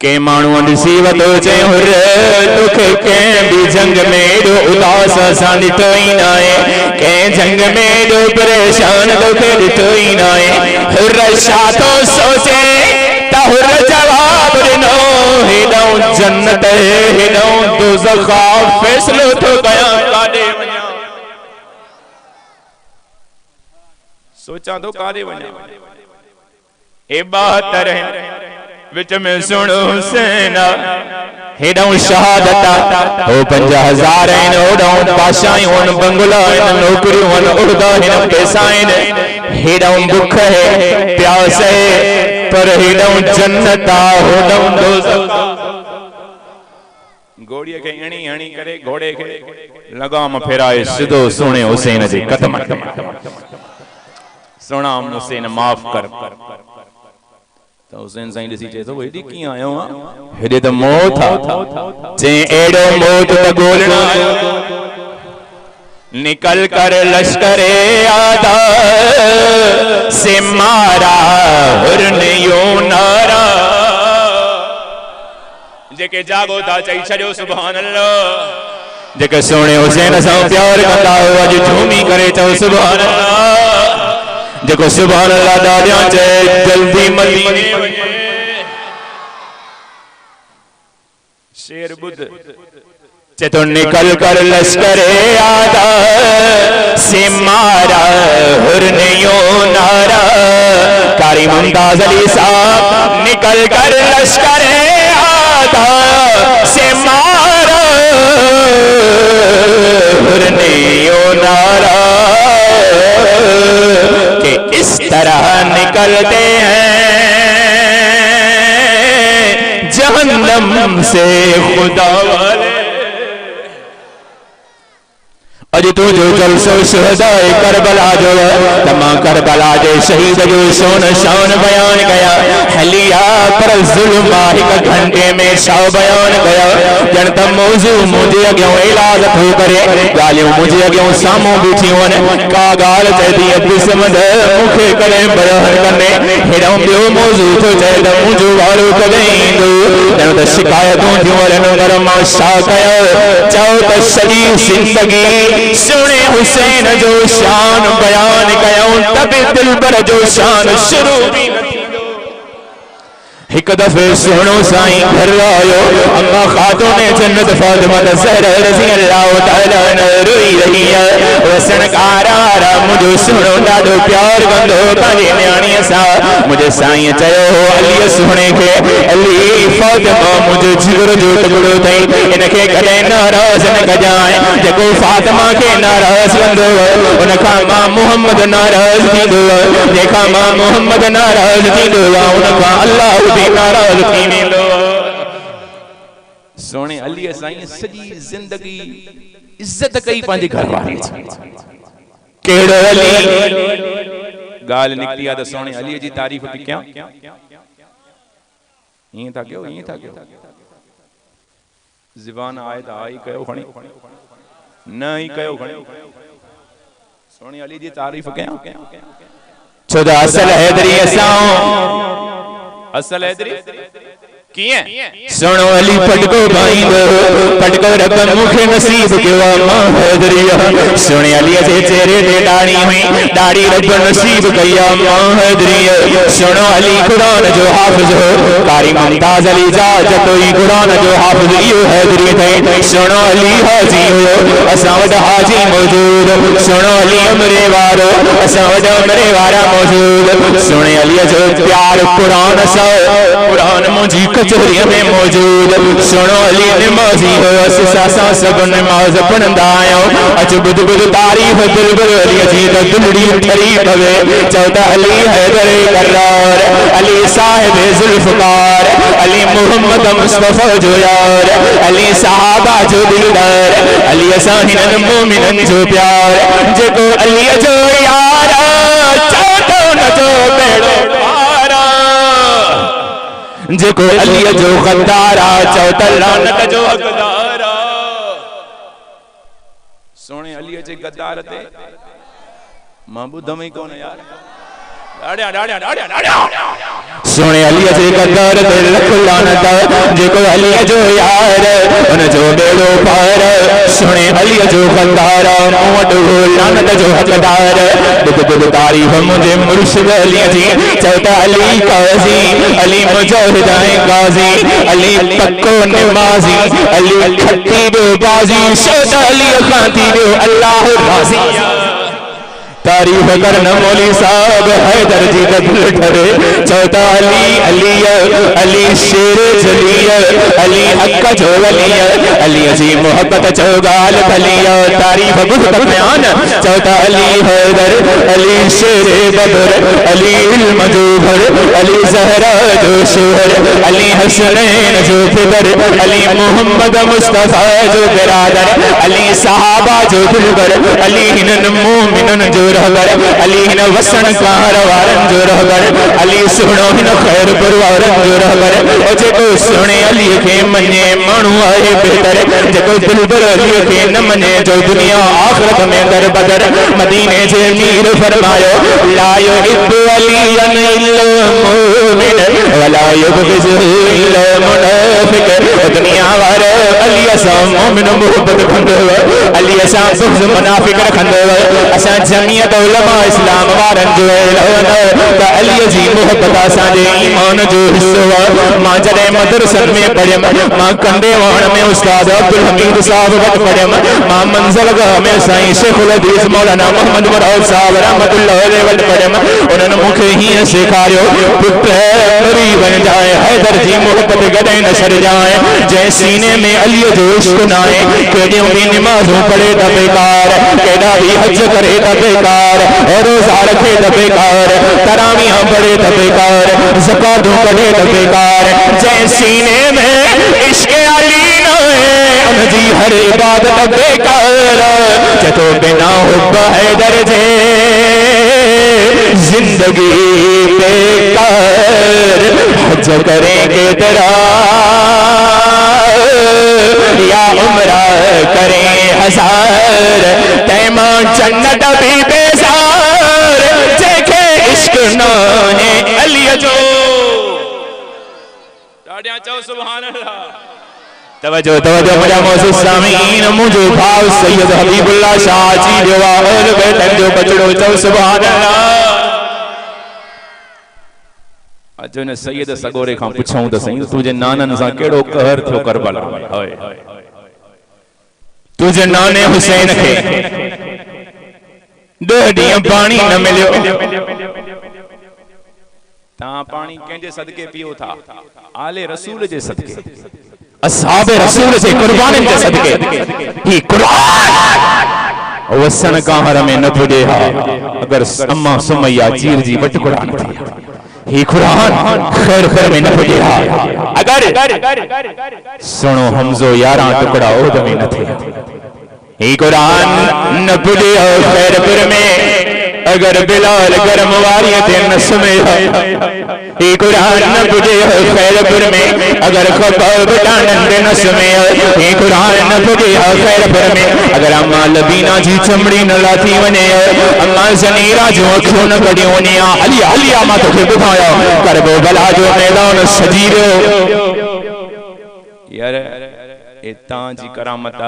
के माण्हू ॾिसी वतो चए हुर तोखे कंहिं बि जंग में एॾो उदास असां ॾिठो ई न आहे कंहिं जंग में एॾो परेशान तोखे ॾिठो ई न आहे हुर छा थो सोचे त हुर जवाब ॾिनो हेॾऊं जन्नत हेॾऊं दोज़ख फ़ैसिलो थो कयां काॾे वञां सोचां थो काॾे वञां ए 72 विच में सुण हुसैन हेॾऊं शहादत हो 5000 आहिनि ओॾऊं बादशाहूं आहिनि बंगला आहिनि नौकरियूं आहिनि उहिदा आहिनि पैसा आहिनि हेॾऊं बुख है प्यास है पर हेॾऊं जन्नत आहे होॾऊं दोज़ख घोड़ीअ खे हणी हणी करे घोड़े खे लगाम फेराए सिधो सुणे हुसैन जे कदम सोना हुसैन माफ़ कर तो हुसैन साईं ॾिसी चए थो हेॾी कीअं आयो आहे, हेॾे त मौत आहे। चई अहिड़ो मौत त ॻोल्हणु आयो, निकल कर लश्करे आदा से मारा हुरनियों नारा। जेके जागो था चई छॾियो सुभान अल्लाह, जेके सोने हुसैन सां प्यार कंदा हो अॼु झूमी करे चओ सुभान अल्लाह। जेको सुभान अल्लाह ॾाढा चए जल्दी मदीने वञे। शेर बुध चे तो निकल कर लश्करे आदा से मारा हुरनियों नारा। कारी मुमताज अली साहब निकल कर लश्करे आदा से मारा हुरनियों नारा। कि इस तरह निकलते हैं जहन्नम से खुदा वाले। अज तू जो जलसो शहदाए करबला जो तमा करबला जे शहीद जो सोन शान बयान गया। हलिया पर जुल्म हिक घंटे में शौ बयान गया। जन त मौजू मुझे अॻियों इलाज थो करे, ॻाल्हियूं मुझे अॻियों साम्हूं बीठियूं आहिनि। का ॻाल्हि चए थी अबिस्मद मूंखे कॾहिं बयान कंदे, हेॾो ॿियो मौजू थो चए त मुंहिंजो वारो कॾहिं ईंदो। ॼण त शिकायतूं थियूं वञनि पर मां छा कयो। चओ त सॼी ज़िंदगी सुने हुसैन जो शान बयान कयूं तबे दिलबर जो शान शुरू भी न थींदो। एक दफे सुनो साईं घर आयो अम्मा खातून जन्नत फातिमा ज़हरा रज़ी अल्लाह तआला अन्हा रोई रही है। वसनकारा मुझे सुनो ॾाढो प्यार कंदो पंहिंजे न्याणीअ सां। मुझे साईं चयो अली सुणे खे अली फातिमा मुझे जिगर जो टुकड़ो अथई, इनखे कॾहिं नाराज़ न कजांइ। जेको फातिमा खे नाराज़ कंदो उनखां मां मुहम्मद नाराज़ थींदो, जंहिंखां मां मुहम्मद नाराज़ थींदो उनखां अल्लाह नाराज थी वेंदो। सोने अली साईं सॼी ज़िंदगी इज्जत कई पंहिंजे घर वारे जी। कहिड़ो अली ॻाल्हि निकिती आहे त सोने अली जी तारीफ़ थी कयां। ईअं था कयो, ईअं था कयो। ज़बान आहे त आई कयो खणी, न ई कयो खणी। सोने अली जी तारीफ़ कयां छो त असल हैदरी असां असल हैदरी किए सुनो अली पटको भाईंदो पटको रब मुखे नसीब कयो मां हैदरी। सुने अली जे चेहरे ते दाढ़ी हुई, दाढ़ी रब नसीब कया मां हैदरी। सुनो अली कुरान जो हाफिज हो, कारी मुमताज अली जा जतोई कुरान जो हाफिज इहो हैदरी थे। सुनो अली हाजी हो, असां वटि हाजी मौजूद। सुनो अली उमरे वारो, असां वटि उमरे वारा मौजूद। सुने अली जो प्यार कुरान सा, कुरान मुझी कचहरी में मौजूद। सुनो अली नमाजी हो, असां सब नमाज पढ़ंदा आहियूं। अच बुध बुध तारीफ़ दिलबर अली जी त दिलड़ी ठरी पवे। चौथा अली हैदर करार, अली साहिब जुल्फकार, अली मोहम्मद मुस्तफा जो यार, अली सहाबा जो दिलदार, अली असां हिननि मोमिननि जो प्यार। जेको अली जो यार चौथो न जो बेड़ो जेको अली जो गद्दारा चौथा लानत जो हकदारा। सोने अली जे गद्दार ते मां ॿुधम ई कोन यार। ॾाढा ॾाढा ॾाढा ॾाढा सोने अली जे गद्दार ते लख लानत। जेको अली जो यार उन जो बेड़ो पार। सोने अली जो गद्दार मूं वटि हो लानत जो हकदार। बुध बुध तारीफ़ मुझे मुर्शिद अली जी। चौथा अली काज़ी, अली मुजाहिद गाज़ी, अली पक्को नमाज़ी, अली खतीब बाज़ी। चौथा अली खाती दो अल्लाह राज़ी। तारीफ करना मौली साहब हैदर जी का दिल ठरे। चौथा अली अली अली शेर जलिया, अली हक जो वलिया, अली जी मोहब्बत चौगाल भलिया। तारीफ बुध बयान। चौथा अली हैदर, अली शेर बदर, अली इल्म जो भर, अली ज़हरा जो शोहर, अली हसनैन जो फिकर, अली मोहम्मद मुस्तफा जो बिरादर, अली सहाबा जो दिलबर, अली हिनन मोमिनन जो रहबर अली हिन वसन कार वारन जो रहबर अली सुनो हिन खैर परवारन जो रहबर ओ जेको सुने अली के मने मानू आए बेहतर जेको दिलबर अली के न मने जो दुनिया आखिरत में दर बदर मदीने जे मीर फरमायो ला युहिब्बु अलियन इल्ला मुमिन वला युबग़िज़ु इल्ला मुनाफ़िक़ दुनिया वारे अली असा मोमिन मोहब्बत खंदव अली असा बुग़्ज़ मुनाफिक रखंदव असा जमीयत उलमा इस्लाम वारन जो एलान त अली जी मोहब्बत असा जे ईमान जो हिस्सो मां जडे मदरसन में पढ़ियम मां कंडे वाण में उस्ताद अब्दुल हमीद साहब वट पढ़ियम मां मंज़लगाह में साईं शेखुल हदीस मौलाना मोहम्मद मुराद साहब रहमतुल्लाह अलैहि वट पढ़ियम उन्हनि मूंखे हीअं सेखारियो पुट मरी वञ जाए हैदर जी मोहब्बत गॾे न छॾजाए जंहिं सीने में अलीअ जो इश्क न आहे केॾियूं बि निमाज़ूं पढ़े त बेकार केॾा बि हज करे त बेकार रोज़ा रखे त बेकार तरावीह पढ़े त बेकार ज़कातूं कढे त बेकार जंहिं सीने में इश्क अली न आहे उनजी हर इबादत बेकार चतो बिना हुब हैदर जे जिंदगी बेकार हज करेंगे तेरा या उम्रा करें हजार तैमा जन्नत भी बेजार जेके इश्क न है अली जो डाडिया चो सुभान अल्लाह तवज्जो मुझा मोअज़्ज़िज़ सामीन मुझो भाव सैयद हबीबुल्लाह शाह जी जो अहल बैत जो बचड़ो चो सुभान अल्लाह अजो ने सैयद सगोरे खां पुछऊं त सही तुझे नानन सा केड़ो कहर थियो करबला हाय तुझे नाने हुसैन खे 2 ॾींहं पानी न मिलियो ता पानी कंहिंजे सदके पियो था आले रसूल जे सदके असहाब रसूल जे कुर्बानन जे सदके ही कुरान वसन कहर में न पुजे हा अगर अम्मा सुमैया चीर जी वट कुरान थी ही कुरान खैर खैर में न पुजे हा अगर सुनो हमजो 11 टुकड़ा ओद में न थे ही कुरान न पुजे खैरपुर में अगर बिलाल गरम वारी ते नस में ही कुरान न पुजे खैरपुर में अगर खबाब डांडन दे नस में ही कुरान न पुजे खैरपुर में अगर अम्मा लबीना जी चमड़ी न लाथी वने अम्मा ज़नीरा जो अखियों न कढियों ने हलिया हलिया मां तोखे ॿुधायो करबो भला जो मैदान सजीरो यार इतां जी करामत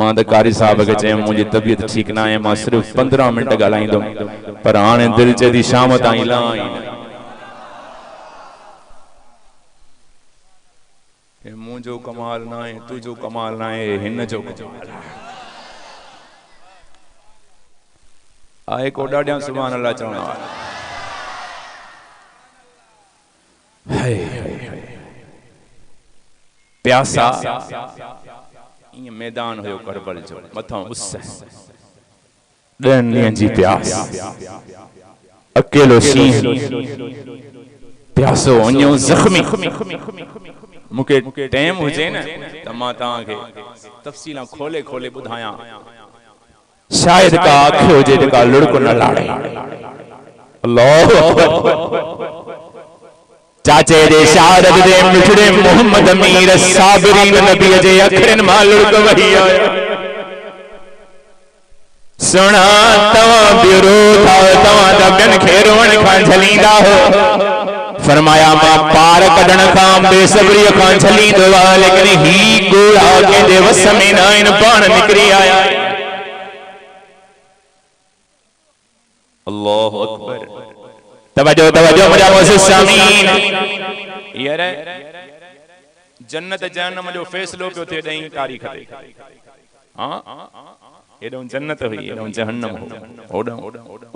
मां त कारी साहब के चयो मुझे तबीयत ठीक ना है मां सिर्फ 15 मिनट गालाइंदो पर हाने दिल चदी शाम ताई लाई मुझो कमाल ना है तुझो कमाल ना है हिन जो आए को डाडिया सुभान अल्लाह चवण हाय प्यासा ये मैदान हो करबल जो मथों उस 2 ॾींहं जी प्यास अकेलो शीं प्यासो वञो जख्मी मुके टाइम हुजे न त मां तव्हां खे तफसीला खोले खोले ॿुधायां शायद का अखि हुजे जेका लुड़को न लाड़े अल्लाह चाचे दे शहादत दे मिठड़े मोहम्मद अमीर साबिरीन नबी जे अखरन मां लुड़क वही आया सुना तवा बिरो था तवा दा बिन खेरवण खां झलींदा हो फरमाया मां पार कढण खां बेसब्री खां झलींदो वा लेकिन ही गोड़ा के दे वस में न इन पाण निकरी आया अल्लाह अकबर तवज्जो मुझा मोअज़्ज़िज़ सामीन यार जन्नत जहन्नम जो फैसलो पियो थे 2 तारीख ते हां एडो जन्नत हुई एडो जहन्नम हो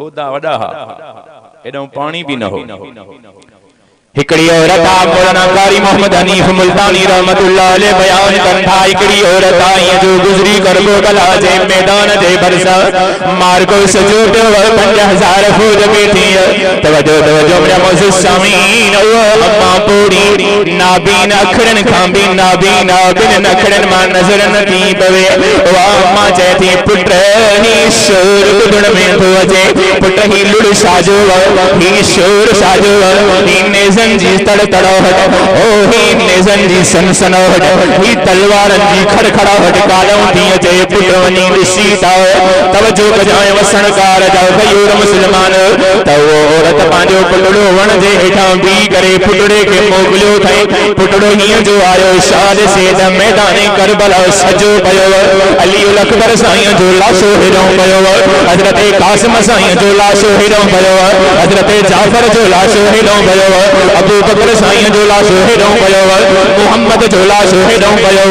ओडा वडा हा एडो पानी भी न हो हिकड़ी औरत आ मौलाना कारी मोहम्मद हनीफ मुल्तानी रहमतुल्लाह अलैह बयान कंधा हिकड़ी औरत आई जो गुजरी करबो कला जे मैदान जे बरसा मार को सजोट 5000 फौज बैठी तवज्जो तवज्जो मेरा मौजूद सामीन अम्मा पूरी नाबीन अखरन खांबी नाबीन बिन अखरन मा नजर न थी पवे वा अम्मा चेती पुत्र ही शोर गुण में तो अजे पुत्र ही लुड़ साजो ही शोर साजो ही जी तड़ तड़ाहट ओ ही नेजन जी सनसनाहट ही तलवार जी खड़खड़ाहट कालों दी अजय पुटवनी ऋषिता तवज्जो बजाए वसणकार जा भयूर मुसलमान तो औरत पांजो पुटड़ो वण जे हेठा भी करे पुटड़े के मोगलियो थे पुटड़ो ही जो आयो शाद से द मैदान करबला सजो पयो अली उल अकबर साईं जो लाशो हिरो पयो हजरत कासिम साईं जो लाशो हिरो पयो हजरत जाफर जो लाशो हिरो पयो अबू बकर साईं जो लाशो हिरो पयो मोहम्मद जो लाशो हिरो पयो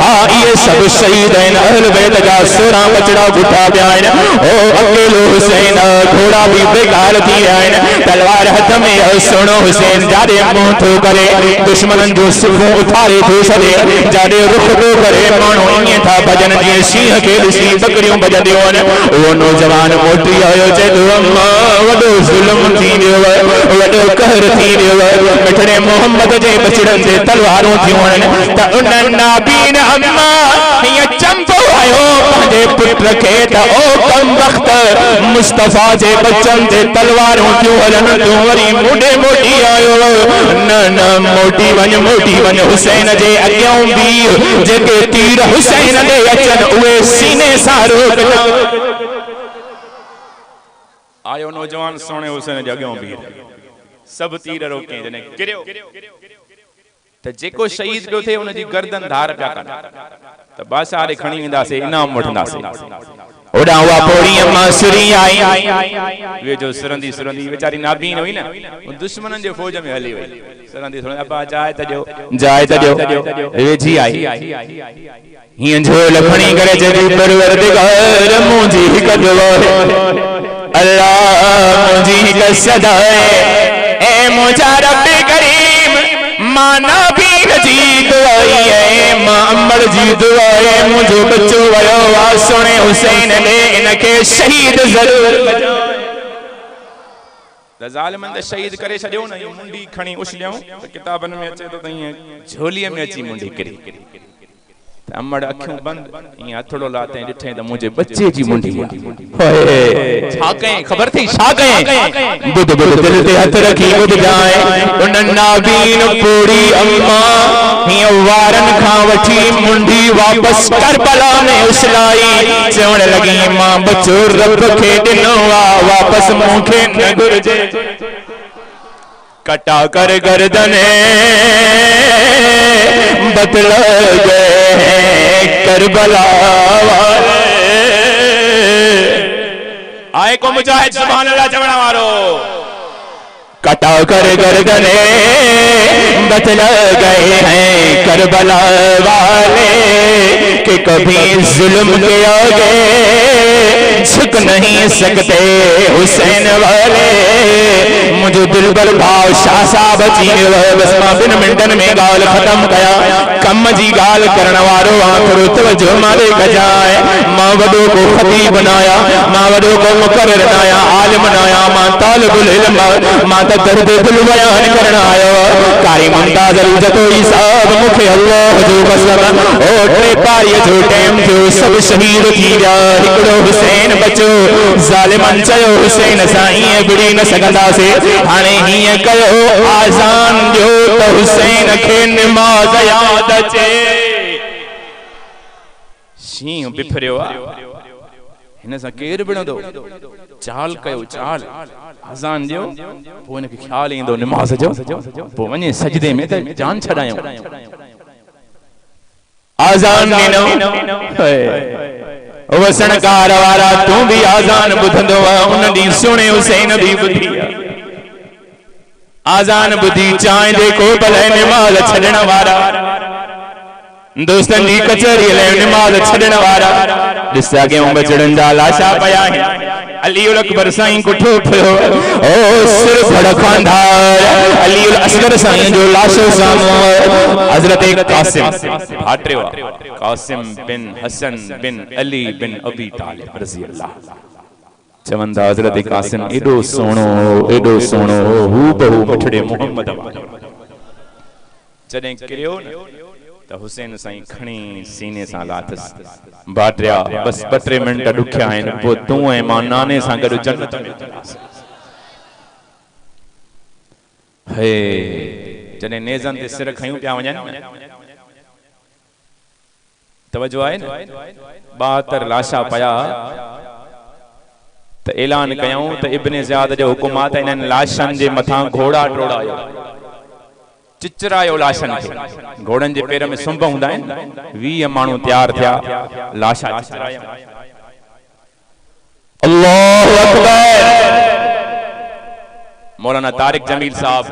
हां ये सब शहीद हैं अहल बैत जा 16 बचड़ा गुठा ब्यान ओ अकेलो हुसैन घोड़ा भी बेकार थी आइन तलवार हाथ में सुनो हुसैन जादे मुंह तो करे दुश्मनन जो सिखो उठारे थो सदे जादे रुख तो करे मानो इए था भजन जी सिंह के सी बकरियों बजदियो न वो नौजवान मोटी आयो जे अम्मा वडो जुल्म थी दियो वडो कहर थी दियो मिठड़े मोहम्मद जे बचड़न जे तलवारों थियूं त उन नाबीन अम्मा ये चंपो आयो पंहिंजे पुत्र खे त ओ कम वक्त मुस्तफा जे बच्चन जे तलवारों थियूं हलन तूं वरी मुंडे मोटी आयो न न मोटी वन हुसैन जे अॻियां बीह जेके तीर हुसैन दे अचन उहे सीने सां रोक आयो नौजवान सोने हुसैन जे अॻियां बीह सब तीर रोके जने गिरियो त जेको शहीद पियो थे उन जी गर्दन धार पिया कन त बादशाह खणी वेंदासे इनाम वठंदासे ओडा हुआ पोड़ी अम्मा सुरी आई वे जो सुरंदी बेचारी नाबीन हुई न दुश्मनन जे फौज में हली वई सुरंदी अब्बा जाए त जो वे जी आई हिय झोल खणी करे जदी परवरदिगार मुंजी कदवा अल्लाह मुंजी का सदाए ए मुझा रब करीम माना भी जी दुआई है मां अम्बर जी दुआए मुझो बच्चो वयो वा सुने हुसैन ले इनके शहीद जरूर त ज़ालिमन ते शहीद करे छडियो न मुंडी खणी उछलियो त किताबन में अचे तो तई झोली में अची मुंडी करी अम्मड़ अखियों बंद ये हथड़ो लाते डिठे त मुझे बच्चे जी मुंडी होए छा कहीं खबर थी छा कहीं बुध दिल ते हथ रखी बुध जाए उन नाबीन पूरी अम्मा हिय वारन खां वठी मुंडी वापस करबला में उछलाई चवण लगी मां बच्चो रब खे दिनो वापस मुखे न घुरजे कटा कर गर्दने बदल गए करबला वाले आए को मुजाहिद सुभान अल्लाह चवण वारो कटा कर गर्दने बदल गए हैं करबला वाले कि कभी जुल्म के आगे झुक नहीं सकते हुसैन वाले मुझे दिलबर भाव शाह साहब जी बस मां बिन मिनटन में गाल खत्म कया कम जी गाल करण वारो आखिर तवज्जो मारे गजाए मां वडो को खतीब बनाया मां वडो को मुकर्रर बनाया आलिम बनाया मां तालिबुल इल्म मां त दर्द दिल बयान करन आयो कारी मुमताज जतो हिसाब मुखे अल्लाह जो कसम ओ टे पारी जो टाइम जो सब शहीद थी जा हिकड़ो हुसैन बचो जालिमन चयो हुसैन साईं बिड़ी न सगंदा से हाने ही कयो आजान जो तो हुसैन खे नमाज याद अचे शीं बिफरियो हिन सा केर बिणदो चाल कयो चाल अजान दियो पो इनके ख्याल इंदो नमाज जो पो वने सजदे में त जान छडायो आजान नो वसणकार वारा तू भी आजान बुधंदो उन दी सुने हुसैन भी बुधी आजान बुधी चाय दे को भले नमाज छडण वारा दोस्तन दी कचहरी ले नमाज छडण वारा दिसा के बचड़न जा लाशा पया अली उल अकबर साईं कुठो पियो ओ सिर फड़कांधार अली उल असगर साईं जो लाश सामो हजरत कासिम भाटरेवा कासिम बिन हसन बिन अली बिन अबी तालिब रज़ी अल्लाह चवंदा हजरत कासिम एडो सोनो हू बहु मिठड़े मोहम्मद जॾहिं किरियो त हुसैन साईं खणी सीने सां लाथस भाटरिया बस 2-3 मिंट ॾुखिया आहिनि पोइ तूं ऐं मां नाने सां गॾु जन्नत में हे जॾहिं नेज़नि ते सिर खयूं पिया वञनि तवजो आहे न 72 लाशा पया त ऐलान कयूं त इब्ने ज़ियाद जो हुकुम आहे त इन्हनि लाशनि जे मथां घोड़ा टोड़ायो चिचरायो लाशनि खे घोड़नि जे पेर में सुंभ हूंदा आहिनि 20 माण्हू तैयार थिया लाशा चिचराया अल्लाहु अकबर मौलाना तारिक जमील साहब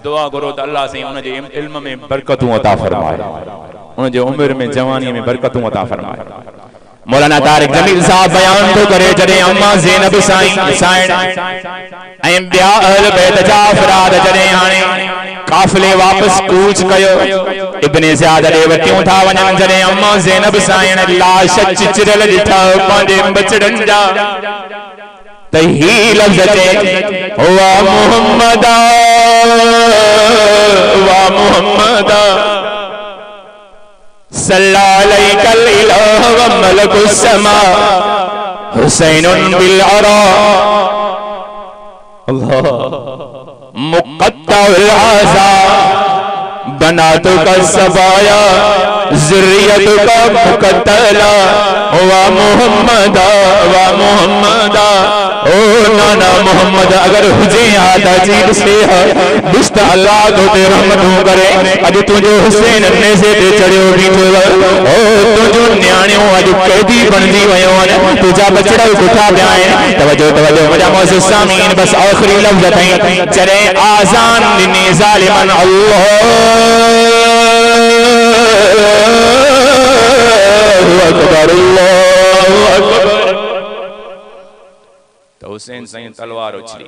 दुआ करो त अल्लाह से उन जे इल्म में बरकतूं अता फरमाए उन जे उम्र में जवानी में बरकतूं अता फरमाए मौलाना तारिक जमील साहब बयान तो करे जॾहिं अम्मा ज़ैनब साईं ऐं ॿिया अहल बैत जा अफराद जॾहिं हाणे काफ़िले वापस कूच कयो इब्ने ज़ियाद ॾे वटियूं था वञनि जॾहिं अम्मा ज़ैनब साईं लाश चिचरियल ॾिठा पंहिंजे बचड़नि जा त ही लफ़्ज़ अचे वा मुहम्मदा सल्ला अलैकल इलाह व मलकुस समा हुसैनुन बिल अरा अल्लाह मुक़त्तउल आज़ा बनातुका सबाया ज़ुर्रियतुका मुक़त्तला व मुहम्मदा ओ नाना मोहम्मद अगर हुजे आदा चीज से दुष्ट अल्लाह तो ते रहमतूं करे अज तुझो हुसैन ने से ते चढ़ियो बीठो ओ तुझो न्याणियों अज कैदी बनजी वयो न तुझा बचड़ा उठा पिया आहिनि तवजो मुंहिंजा मोअज़्ज़िज़ सामीन बस आखिरी लफ़्ज़ ताईं चरे आज़ान ॾिनी ज़ालिमन अल्लाहु अकबर हुसैन साईं तलवार उछली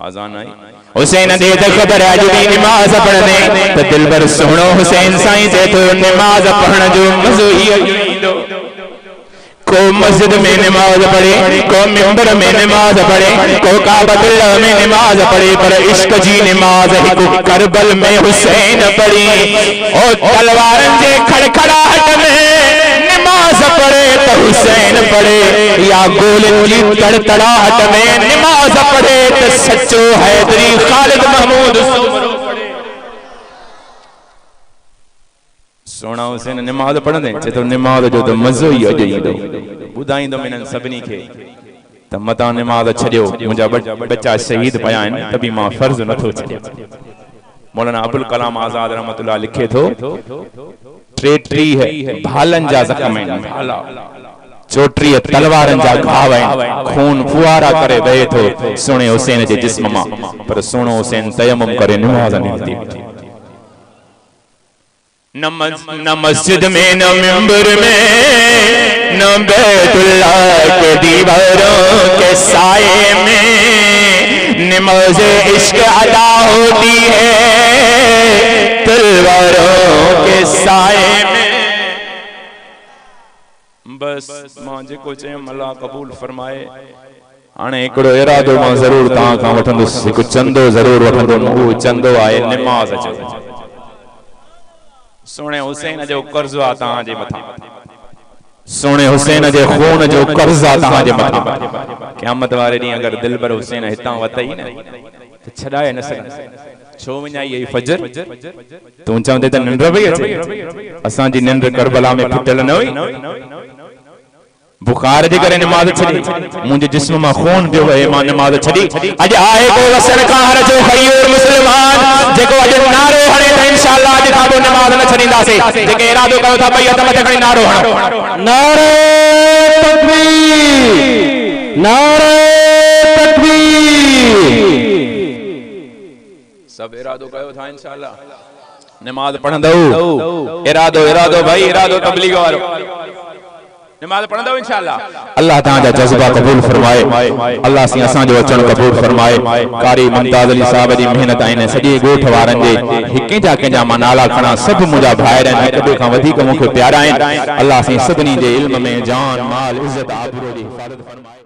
आजान आई हुसैन दे त खबर अज दी नमाज पढ़ने त दिलबर सुनो हुसैन साईं जे तो नमाज पढ़ण जो मज़ो ही ईंदो को मस्जिद में नमाज पढ़े को मिंबर में नमाज पढ़े को काबतुल्लाह में नमाज पढ़े पर इश्क जी नमाज हिकु करबल में हुसैन पढ़ी ओ तलवारन जे खड़खड़ाहट में नमाज पढ़े तो हुसैन पढ़े या गोलिन की तड़तड़ाहट में नमाज पढ़े तो सच्चो हैदरी खालिद महमूद सोना हुसैन नमाज पढ़ंदे चे तो नमाज जो तो मज़ो ही अॼु ईंदो ॿुधाईंदो इन्हनि सभिनी खे त मतां नमाज छॾियो मुंहिंजा बच्चा शहीद पिया आहिनि त बि मां फर्ज़ नथो छॾियां मौलाना अबुल कलाम आज़ाद रहमतुल्लाह लिखे थो 33 भालन जा ज़ख़्म आहिनि भाला 34 तलवारनि जा घाव आहिनि खून फुआरा करे वहे थो सुणे हुसैन जे जिस्म मां पर सुणो हुसैन तयम्मुम करे नमाज़ निकिती न मस्जिद में न मिंबर में न बैतुल्लाह के दीवारों के साए में नमाज़ इश्क अदा होती है तलवारों के साए में बस मां जेको चयो अल्लाह कबूल फरमाए हाणे हिकिड़ो इरादो मां ज़रूर तव्हां खां वठंदुसि हिकु चंदो ज़रूर वठंदुमि उहो चंदो आहे नमाज़ जो सोने हुसैन जो कर्ज आ तहां जे मथा सोने हुसैन जे खून जो कर्ज आ तहां जे मथा क़यामत वारे ॾींहुं अगर दिलबर हुसैन हितां वतई न त छॾाए न सघंदे छो वञाई ई फजर तूं चवंदे त निंड पई अचे असां जी निंड करबला में फिटल न हुई बुखार जे करे नमाज छड़ी मुंहिंजे जिस्म मां खून पियो वहे मां नमाज छड़ी अॼु आहे को वसण खां हर जो खयूर मुस्लमान जेको अॼु नारो हणे त इंशाअल्लाह अॼु खां पोइ नमाज न छॾींदासीं जेके इरादो कयो था भई हथ मथे खणी नारो हणो नारे तकबीर नारे तकबीर सब इरादो कयो था इंशाअल्लाह नमाज पढ़ंदो इरादो भाई इरादो तबलीग वारो नमाज पढ़ंदो इंशाअल्लाह। अल्लाह तआला जज्बा कबूल फरमाए, अल्लाह सी असां जो अचण कबूल फरमाए। कारी मुमताज अली साहब जी मेहनत आइन सॼे ॻोठ वारनि जे हिके जा कंहिंजा मां नाला खणा, सभु मुंहिंजा भाइर आहिनि, हिक ॿिए खां वधीक मूंखे प्यारा आहिनि। अल्लाह सी सभिनी जे इल्म में जान माल इज़त आबरू जी हिफ़ाज़त फरमाए।